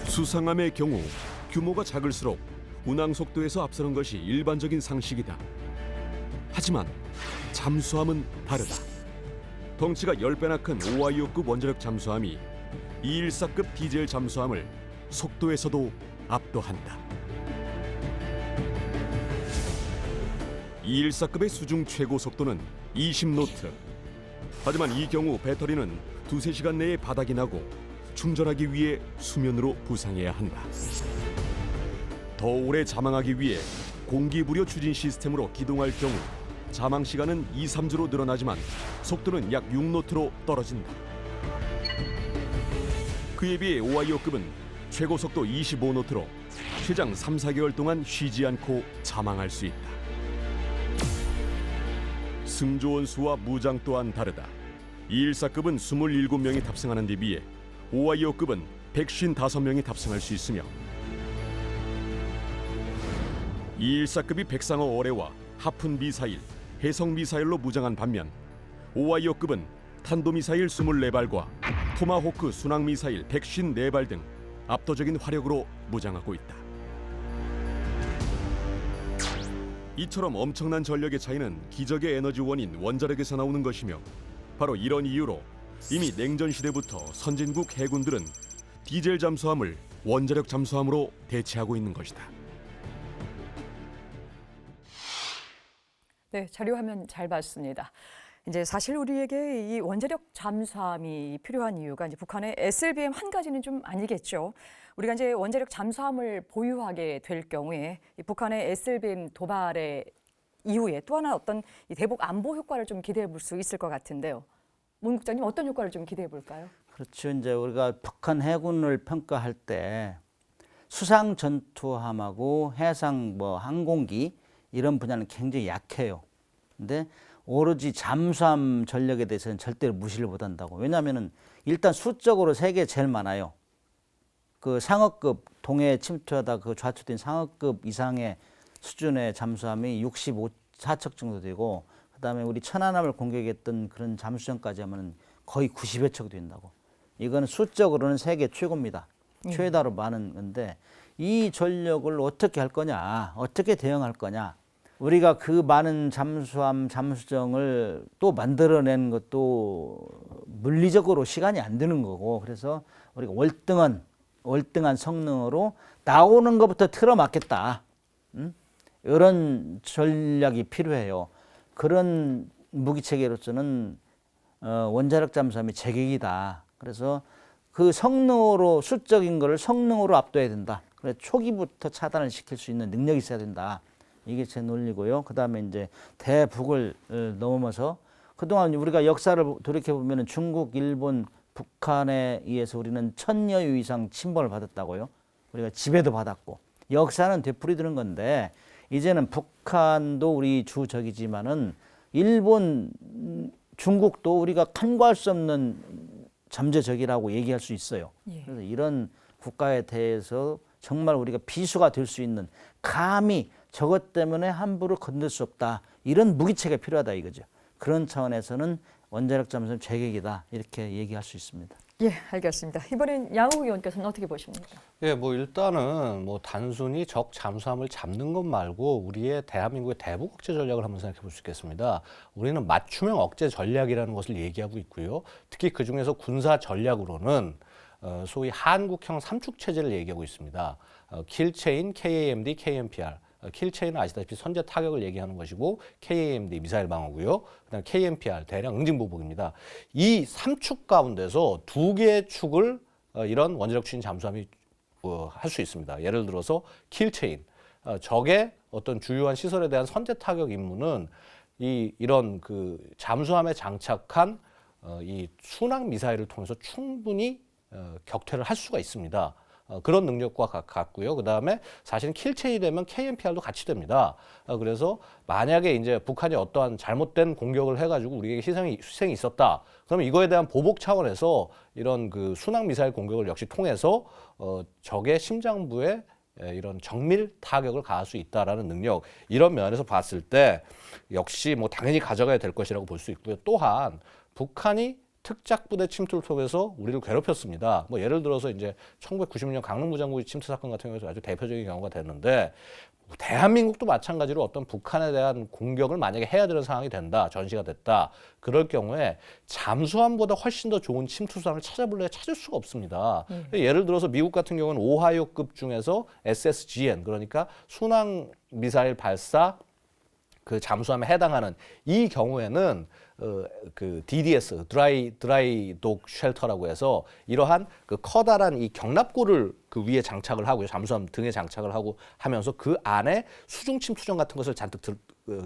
수상함의 경우 규모가 작을수록 운항 속도에서 앞서는 것이 일반적인 상식이다. 하지만 잠수함은 다르다. 덩치가 10배나 큰 오하이오급 원자력 잠수함이 214급 디젤 잠수함을 속도에서도 압도한다. 214급의 수중 최고 속도는 20노트. 하지만 이 경우 배터리는 2-3시간 내에 바닥이 나고 충전하기 위해 수면으로 부상해야 한다. 더 오래 자망하기 위해 공기부려 추진 시스템으로 기동할 경우 자망 시간은 2, 3주로 늘어나지만 속도는 약 6노트로 떨어진다. 그에 비해 오하이오급은 최고 속도 25노트로 최장 3, 4개월 동안 쉬지 않고 자망할 수 있다. 승조원 수와 무장 또한 다르다. 214급은 27명이 탑승하는 데 비해 오하이오급은 155명이 탑승할 수 있으며 214급이 백상어 어뢰와 하푼 미사일, 해성 미사일로 무장한 반면 오하이오급은 탄도미사일 24발과 토마호크 순항 미사일 154발 등 압도적인 화력으로 무장하고 있다. 이처럼 엄청난 전력의 차이는 기적의 에너지원인 원자력에서 나오는 것이며 바로 이런 이유로 이미 냉전 시대부터 선진국 해군들은 디젤 잠수함을 원자력 잠수함으로 대체하고 있는 것이다. 네, 자료 화면 잘 봤습니다. 이제 사실 우리에게 이 원자력 잠수함이 필요한 이유가 이제 북한의 SLBM 한 가지는 좀 아니겠죠. 우리가 이제 원자력 잠수함을 보유하게 될 경우에 이 북한의 SLBM 도발의 이후에 또 하나 어떤 이 대북 안보 효과를 좀 기대해 볼 수 있을 것 같은데요. 문 국장님 어떤 효과를 좀 기대해 볼까요? 그렇죠. 이제 우리가 북한 해군을 평가할 때 수상 전투함하고 해상 항공기 이런 분야는 굉장히 약해요. 근데 오로지 잠수함 전력에 대해서는 절대로 무시를 못한다고. 왜냐하면은 일단 수적으로 세계에 제일 많아요. 그 상어급 동해에 침투하다 그 좌초된 상어급 이상의 수준의 잠수함이 64척 정도 되고, 그다음에 우리 천안함을 공격했던 그런 잠수정까지 하면 거의 90여 척 된다고. 이거는 수적으로는 세계 최고입니다. 최다로 많은 건데 이 전력을 어떻게 할 거냐, 어떻게 대응할 거냐. 우리가 그 많은 잠수함, 잠수정을 또 만들어내는 것도 물리적으로 시간이 안 드는 거고, 그래서 우리가 월등한 성능으로 나오는 것부터 틀어막겠다. 이런 전략이 필요해요. 그런 무기체계로서는 원자력 잠수함이 제격이다. 그래서 그 성능으로, 수적인 거를 성능으로 압도해야 된다. 그래서 초기부터 차단을 시킬 수 있는 능력이 있어야 된다. 이게 제 논리고요. 그 다음에 이제 대북을 넘어서 그동안 우리가 역사를 돌이켜보면 중국, 일본, 북한에 의해서 우리는 1000여 이상 침범을 받았다고요. 우리가 지배도 받았고. 역사는 되풀이되는 건데 이제는 북한도 우리 주적이지만은 일본, 중국도 우리가 간과할 수 없는 잠재적이라고 얘기할 수 있어요. 그래서 이런 국가에 대해서 정말 우리가 비수가 될 수 있는, 감히 저것 때문에 함부로 건들 수 없다. 이런 무기체가 필요하다 이거죠. 그런 차원에서는 원자력 잠수함 제격이다. 이렇게 얘기할 수 있습니다. 예, 알겠습니다. 이번엔 양욱 의원께서는 어떻게 보십니까? 예, 일단은 단순히 적 잠수함을 잡는 것 말고 우리의 대한민국의 대북 억제 전략을 한번 생각해 볼 수 있겠습니다. 우리는 맞춤형 억제 전략이라는 것을 얘기하고 있고요. 특히 그 중에서 군사 전략으로는 소위 한국형 삼축 체제를 얘기하고 있습니다. 킬체인, KAMD, KMPR. 킬체인은 아시다시피 선제 타격을 얘기하는 것이고, KAMD 미사일 방어고요. 그다음 KMPR 대량 응징 보복입니다. 이 3축 가운데서 2개의 축을 이런 원자력 추진 잠수함이 할 수 있습니다. 예를 들어서 킬체인, 적의 어떤 주요한 시설에 대한 선제 타격 임무는 이런 그 잠수함에 장착한 이 순항 미사일을 통해서 충분히 격퇴를 할 수가 있습니다. 그런 능력과 같고요. 그 다음에 사실은 킬체인이 되면 KMPR도 같이 됩니다. 그래서 만약에 이제 북한이 어떠한 잘못된 공격을 해가지고 우리에게 희생이 있었다. 그러면 이거에 대한 보복 차원에서 이런 그 순항 미사일 공격을 역시 통해서 적의 심장부에 이런 정밀 타격을 가할 수 있다라는 능력, 이런 면에서 봤을 때 역시 당연히 가져가야 될 것이라고 볼 수 있고요. 또한 북한이 특작부대 침투를 통해서 우리를 괴롭혔습니다. 예를 들어서 이제 1996년 강릉무장구지 침투 사건 같은 경우에서 아주 대표적인 경우가 됐는데, 대한민국도 마찬가지로 어떤 북한에 대한 공격을 만약에 해야 되는 상황이 된다, 전시가 됐다. 그럴 경우에 잠수함보다 훨씬 더 좋은 침투수함을 찾을 수가 없습니다. 예를 들어서 미국 같은 경우는 오하이오급 중에서 SSGN, 그러니까 순항 미사일 발사 그 잠수함에 해당하는 이 경우에는 그 DDS 드라이 독 쉘터라고 해서 이러한 그 커다란 이 경납고를 그 위에 장착을 하고요. 잠수함 등에 장착을 하고 하면서 그 안에 수중침 투정 같은 것을 잔뜩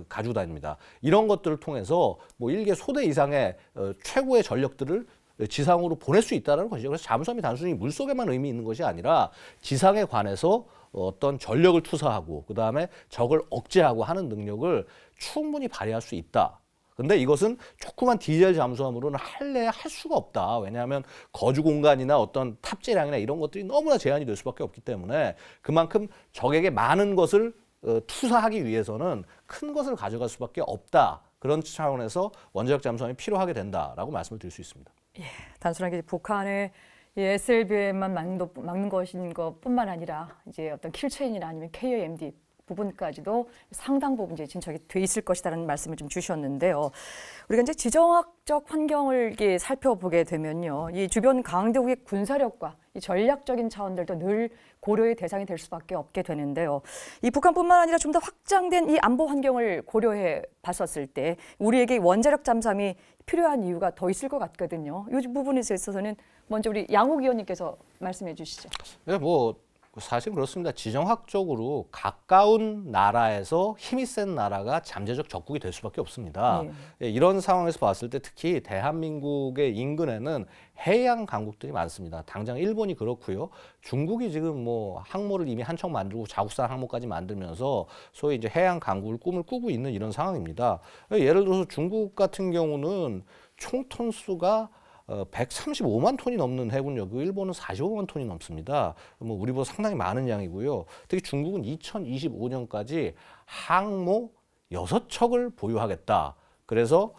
가지고 다닙니다. 이런 것들을 통해서 뭐 1개 소대 이상의 최고의 전력들을 지상으로 보낼 수 있다는 것이죠. 그래서 잠수함이 단순히 물속에만 의미 있는 것이 아니라 지상에 관해서 어떤 전력을 투사하고 그다음에 적을 억제하고 하는 능력을 충분히 발휘할 수 있다. 근데 이것은 조그만 디젤 잠수함으로는 할 수가 없다. 왜냐하면 거주 공간이나 어떤 탑재량이나 이런 것들이 너무나 제한이 될 수밖에 없기 때문에 그만큼 적에게 많은 것을 투사하기 위해서는 큰 것을 가져갈 수밖에 없다. 그런 차원에서 원자력 잠수함이 필요하게 된다라고 말씀을 드릴 수 있습니다. 단순하게 북한의 SLBM만 막는 것인 것뿐만 아니라 이제 어떤 킬체인이나 아니면 KOMD 부분까지도 상당 부분 이제 진척이 돼 있을 것이다라는 말씀을 좀 주셨는데요. 우리가 이제 지정학적 환경을 이게 살펴보게 되면요, 이 주변 강대국의 군사력과 이 전략적인 차원들도 늘 고려의 대상이 될 수밖에 없게 되는데요. 이 북한뿐만 아니라 좀 더 확장된 이 안보 환경을 고려해 봤었을 때 우리에게 원자력 잠수함이 필요한 이유가 더 있을 것 같거든요. 이 부분에 있어서는 먼저 우리 양욱 의원님께서 말씀해 주시죠. 네, 뭐 사실 그렇습니다. 지정학적으로 가까운 나라에서 힘이 센 나라가 잠재적 적국이 될 수밖에 없습니다. 예, 이런 상황에서 봤을 때 특히 대한민국의 인근에는 해양 강국들이 많습니다. 당장 일본이 그렇고요. 중국이 지금 뭐 항모를 이미 한 척 만들고 자국산 항모까지 만들면서 소위 이제 해양 강국을 꿈을 꾸고 있는 이런 상황입니다. 예를 들어서 중국 같은 경우는 총 톤수가 135만 톤이 넘는 해군력이고 일본은 45만 톤이 넘습니다. 뭐 우리보다 상당히 많은 양이고요. 특히 중국은 2025년까지 항모 6척을 보유하겠다. 그래서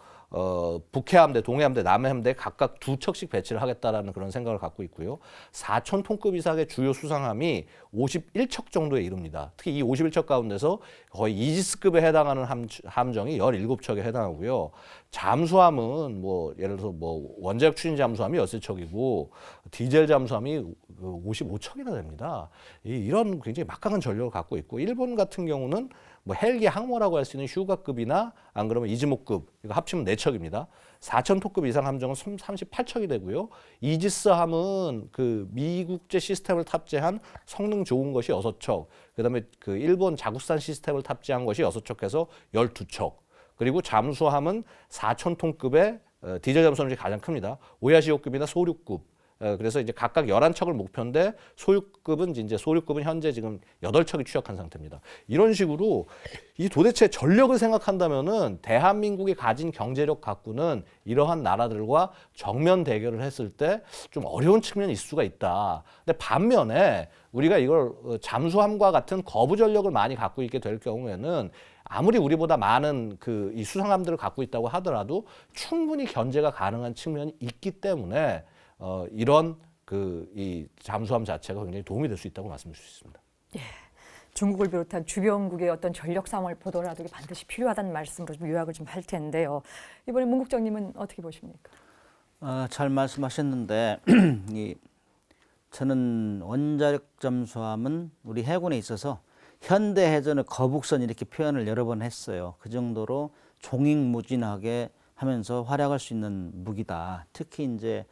북해함대, 동해함대, 남해함대 각각 2척씩 배치를 하겠다라는 그런 생각을 갖고 있고요. 4,000톤급 이상의 주요 수상함이 51척 정도에 이릅니다. 특히 이 51척 가운데서 거의 이지스급에 해당하는 함정이 17척에 해당하고요. 잠수함은 뭐 예를 들어서 뭐 원자력 추진 잠수함이 13척이고 디젤 잠수함이 55척이나 됩니다. 이런 굉장히 막강한 전력을 갖고 있고 일본 같은 경우는 뭐 헬기 항모라고 할 수 있는 휴가급이나 안 그러면 이즈모급 이거 합치면 4척입니다. 4,000톤급 이상 함정은 38척이 되고요. 이지스함은 그 미국제 시스템을 탑재한 성능 좋은 것이 6척, 그다음에 그 일본 자국산 시스템을 탑재한 것이 6척 해서 12척. 그리고 잠수함은 4,000톤급의 디젤 잠수함이 가장 큽니다. 오야시오급이나 소류급. 그래서 이제 각각 11척을 목표인데 소유급은 이제 소류급은 현재 지금 8척이 취역한 상태입니다. 이런 식으로 이 도대체 전력을 생각한다면은 대한민국이 가진 경제력 갖고는 이러한 나라들과 정면 대결을 했을 때 좀 어려운 측면이 있을 수가 있다. 근데 반면에 우리가 이걸 잠수함과 같은 거부 전력을 많이 갖고 있게 될 경우에는 아무리 우리보다 많은 그 이 수상함들을 갖고 있다고 하더라도 충분히 견제가 가능한 측면이 있기 때문에 이런 이 잠수함 자체가 굉장히 도움이 될 수 있다고 말씀드릴 수 있습니다. 예, 중국을 비롯한 주변국의 어떤 전력 상황을 보더라도 반드시 필요하다는 말씀으로 좀 요약을 좀 할 텐데요. 이번에 문 국장님은 어떻게 보십니까? 잘 말씀하셨는데 저는 원자력 잠수함은 우리 해군에 있어서 현대 해전의 거북선 이렇게 표현을 여러 번 했어요. 그 정도로 종횡무진하게 하면서 활약할 수 있는 무기다. 특히 이제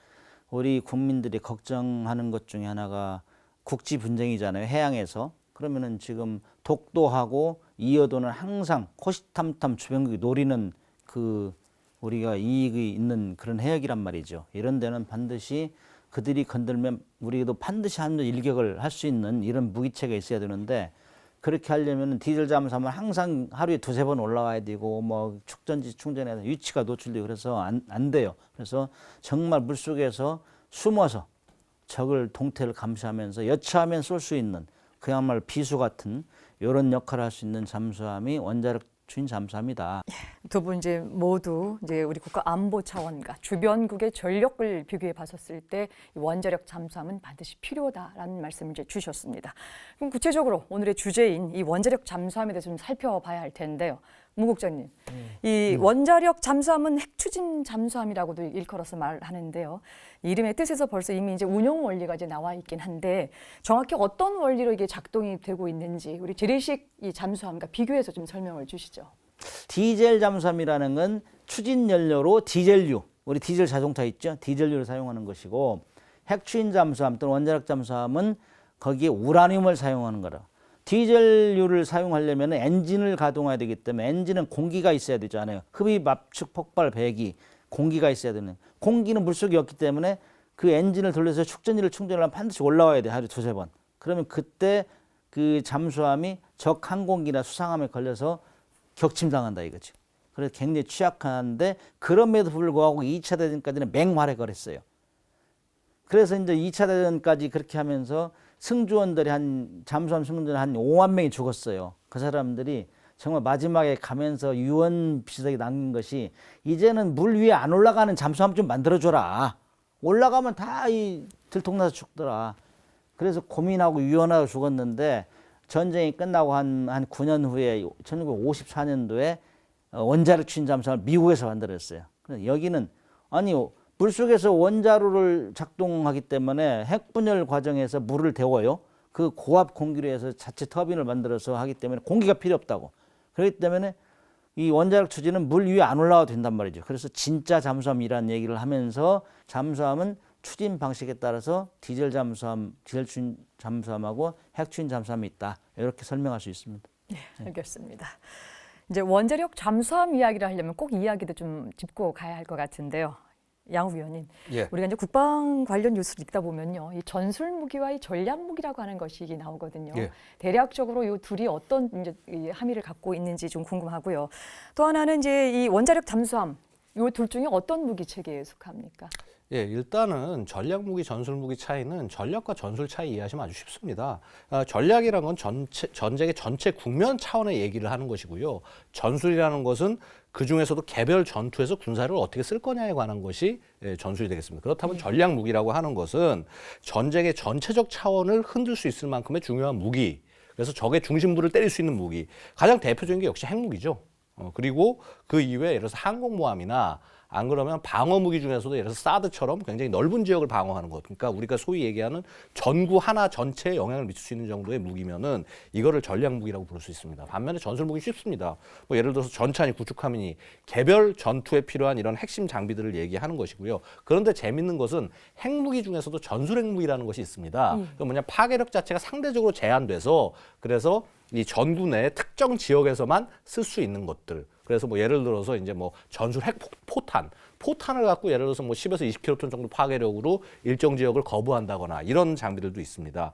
우리 국민들이 걱정하는 것 중에 하나가 국지 분쟁이잖아요. 해양에서. 그러면은 지금 독도하고 이어도는 항상 호시탐탐 주변국이 노리는 그 우리가 이익이 있는 그런 해역이란 말이죠. 이런 데는 반드시 그들이 건들면 우리도 반드시 한 일격을 할 수 있는 이런 무기체가 있어야 되는데 그렇게 하려면 디젤 잠수함은 항상 하루에 2-3번 올라와야 되고 뭐 축전지 충전해서 위치가 노출되고 그래서 안 돼요. 그래서 정말 물속에서 숨어서 적을 동태를 감시하면서 여차하면 쏠 수 있는 그야말로 비수 같은 이런 역할을 할 수 있는 잠수함이 원자력 추진 잠수함이다. 두 분 이제 모두 이제 우리 국가 안보 차원과 주변국의 전력을 비교해 봤었을 때 원자력 잠수함은 반드시 필요하다라는 말씀을 이제 주셨습니다. 그럼 구체적으로 오늘의 주제인 이 원자력 잠수함에 대해서 좀 살펴봐야 할 텐데요. 문 국장님, 이 원자력 잠수함은 핵추진 잠수함이라고도 일컬어서 말하는데요. 이름의 뜻에서 벌써 이미 이제 운영 원리가 이제 나와 있긴 한데 정확히 어떤 원리로 이게 작동이 되고 있는지 우리 재래식 이 잠수함과 비교해서 좀 설명을 주시죠. 디젤 잠수함이라는 건 추진 연료로 디젤류, 우리 디젤 자동차 있죠? 디젤류를 사용하는 것이고 핵추진 잠수함 또는 원자력 잠수함은 거기에 우라늄을 사용하는 거라. 디젤류를 사용하려면 엔진을 가동해야 되기 때문에 엔진은 공기가 있어야 되잖아요. 흡입, 압축, 폭발, 배기, 공기가 있어야 되는. 공기는 물속에 없기 때문에 그 엔진을 돌려서 축전기를 충전하려면 반드시 올라와야 돼. 하루 두세 번. 그러면 그때 그 잠수함이 적 항공기나 수상함에 걸려서 격침당한다 이거죠. 그래서 굉장히 취약한데 그럼에도 불구하고 2차 대전까지는 맹활약을 했어요. 그래서 이제 2차 대전까지 그렇게 하면서 승조원들이 잠수함 승조원 한 5만 명이 죽었어요. 그 사람들이 정말 마지막에 가면서 유언 비슷하게 남긴 것이 이제는 물 위에 안 올라가는 잠수함 좀 만들어줘라. 올라가면 다 들통나서 죽더라. 그래서 고민하고 유언하고 죽었는데 전쟁이 끝나고 한 9년 후에 1954년도에 원자력 추진 잠수함을 미국에서 만들었어요. 여기는 아니 물속에서 원자로를 작동하기 때문에 핵분열 과정에서 물을 데워요. 그 고압 공기로 해서 자체 터빈을 만들어서 하기 때문에 공기가 필요 없다고. 그렇기 때문에 이 원자력 추진은 물 위에 안 올라가도 된단 말이죠. 그래서 진짜 잠수함이라는 얘기를 하면서 잠수함은 추진 방식에 따라서 디젤 추진 잠수함하고 핵 추진 잠수함이 있다. 이렇게 설명할 수 있습니다. 네, 알겠습니다. 이제 원자력 잠수함 이야기를 하려면 꼭 이야기도 좀 짚고 가야 할 것 같은데요. 양욱 위원님, 예. 우리가 이제 국방 관련 뉴스를 읽다 보면요, 이 전술 무기와 이 전략 무기라고 하는 것이 나오거든요. 예. 대략적으로 이 둘이 어떤 이제 이 함의를 갖고 있는지 좀 궁금하고요. 또 하나는 이제 이 원자력 잠수함, 이 둘 중에 어떤 무기 체계에 속합니까? 예, 일단은 전략 무기, 전술 무기 차이는 전략과 전술 차이 이해하시면 아주 쉽습니다. 전략이라는 건 전쟁의 전체 국면 차원의 얘기를 하는 것이고요. 전술이라는 것은 그 중에서도 개별 전투에서 군사를 어떻게 쓸 거냐에 관한 것이 전술이 되겠습니다. 그렇다면 전략 무기라고 하는 것은 전쟁의 전체적 차원을 흔들 수 있을 만큼의 중요한 무기, 그래서 적의 중심부를 때릴 수 있는 무기, 가장 대표적인 게 역시 핵무기죠. 그리고 그 이외에 예를 들어서 항공모함이나 안 그러면 방어 무기 중에서도 예를 들어서 사드처럼 굉장히 넓은 지역을 방어하는 것. 그러니까 우리가 소위 얘기하는 전구 하나 전체에 영향을 미칠 수 있는 정도의 무기면은 이거를 전략 무기라고 부를 수 있습니다. 반면에 전술 무기 쉽습니다. 뭐 예를 들어서 전차니 구축함이니 개별 전투에 필요한 이런 핵심 장비들을 얘기하는 것이고요. 그런데 재밌는 것은 핵무기 중에서도 전술 핵무기라는 것이 있습니다. 그 뭐냐 파괴력 자체가 상대적으로 제한돼서 그래서 이 전구 내 특정 지역에서만 쓸 수 있는 것들. 그래서 뭐 예를 들어서 이제 뭐 전술 핵 포탄을 갖고 예를 들어서 뭐 10에서 20킬로톤 정도 파괴력으로 일정 지역을 거부한다거나 이런 장비들도 있습니다.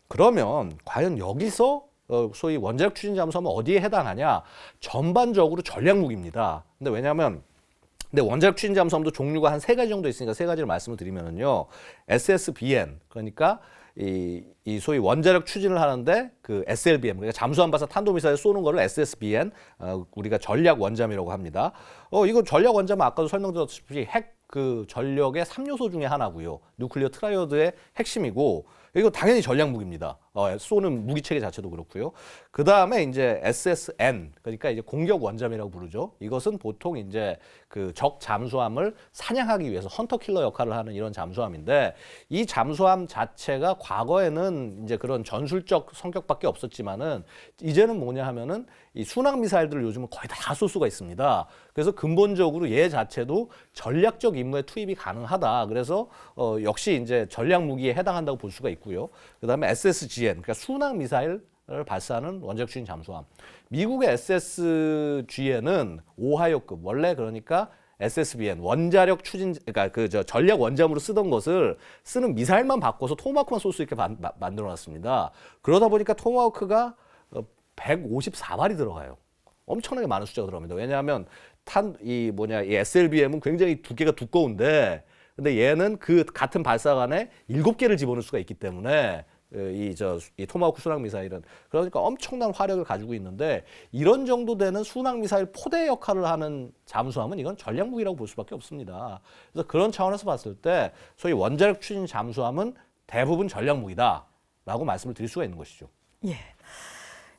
그러면 과연 여기서 소위 원자력 추진 잠수함은 어디에 해당하냐? 전반적으로 전략 무기입니다. 근데 왜냐하면 원자력 추진 잠수함도 종류가 한 3가지 정도 있으니까 3가지를 말씀을 드리면은요. SSBN 그러니까 이 소위 원자력 추진을 하는데 그 SLBM 그러니까 잠수함 발사 탄도미사일 쏘는 거를 SSBN 우리가 전략 원잠이라고 합니다. 이거 전략 원잠은 아까도 설명드렸다시피 핵 그 전력의 3요소 중에 하나고요. 뉴클리어 트라이어드의 핵심이고 이거 당연히 전략 무기입니다. 쏘는 무기 체계 자체도 그렇고요. 그 다음에 이제 SSN 그러니까 이제 공격 원잠이라고 부르죠. 이것은 보통 이제 그 적 잠수함을 사냥하기 위해서 헌터 킬러 역할을 하는 이런 잠수함인데 이 잠수함 자체가 과거에는 이제 그런 전술적 성격밖에 없었지만은 이제는 뭐냐 하면은 이 순항 미사일들을 요즘은 거의 다 쏠 수가 있습니다. 그래서 근본적으로 얘 자체도 전략적 임무에 투입이 가능하다. 그래서 역시 이제 전략 무기에 해당한다고 볼 수가 있고요. 그다음에 SSGN 그러니까 순항 미사일 을 발사하는 원자력 추진 잠수함. 미국의 SSGN은 오하이오급 원래 그러니까 SSBN 원자력 추진 그러니까 전략 원잠으로 쓰던 것을 쓰는 미사일만 바꿔서 토마호크만 쏠 수 있게 만들어놨습니다. 그러다 보니까 토마호크가 154발이 들어가요. 엄청나게 많은 숫자가 들어갑니다. 왜냐하면 이 SLBM은 굉장히 두께가 두꺼운데, 근데 얘는 그 같은 발사관에 7개를 집어넣을 수가 있기 때문에 이 토마호크 순항 미사일은 그러니까 엄청난 화력을 가지고 있는데 이런 정도 되는 순항 미사일 포대 역할을 하는 잠수함은 이건 전략 무기라고 볼 수밖에 없습니다. 그래서 그런 차원에서 봤을 때 소위 원자력 추진 잠수함은 대부분 전략 무기다라고 말씀을 드릴 수가 있는 것이죠. 예.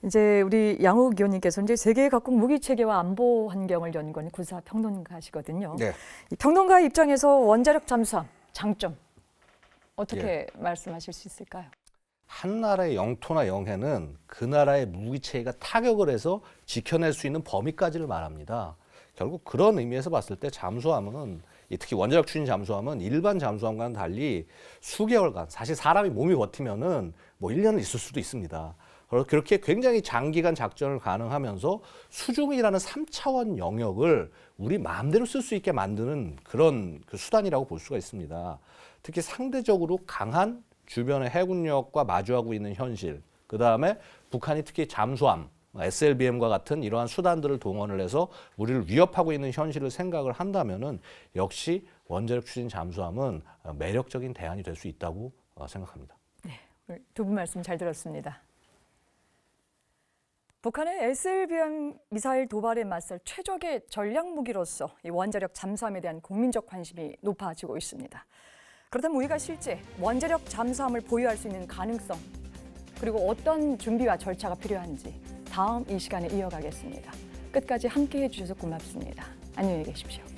이제 우리 양욱 의원님께서 이제 세계 각국 무기 체계와 안보 환경을 연구하는 군사 평론가시거든요. 네. 이 평론가 입장에서 원자력 잠수함 장점 어떻게 말씀하실 수 있을까요? 한 나라의 영토나 영해는 그 나라의 무기 체계가 타격을 해서 지켜낼 수 있는 범위까지를 말합니다. 결국 그런 의미에서 봤을 때 잠수함은 특히 원자력 추진 잠수함은 일반 잠수함과는 달리 수개월간 사실 사람이 몸이 버티면은 뭐 1년은 있을 수도 있습니다. 그렇게 굉장히 장기간 작전을 가능하면서 수중이라는 3차원 영역을 우리 마음대로 쓸 수 있게 만드는 그런 그 수단이라고 볼 수가 있습니다. 특히 상대적으로 강한 주변의 해군력과 마주하고 있는 현실, 그다음에 북한이 특히 잠수함, SLBM과 같은 이러한 수단들을 동원을 해서 우리를 위협하고 있는 현실을 생각을 한다면은 역시 원자력 추진 잠수함은 매력적인 대안이 될 수 있다고 생각합니다. 네, 두 분 말씀 잘 들었습니다. 북한의 SLBM 미사일 도발에 맞설 최적의 전략 무기로서 이 원자력 잠수함에 대한 국민적 관심이 높아지고 있습니다. 그렇다면 우리가 실제 원자력 잠수함을 보유할 수 있는 가능성, 그리고 어떤 준비와 절차가 필요한지 다음 이 시간에 이어가겠습니다. 끝까지 함께해 주셔서 고맙습니다. 안녕히 계십시오.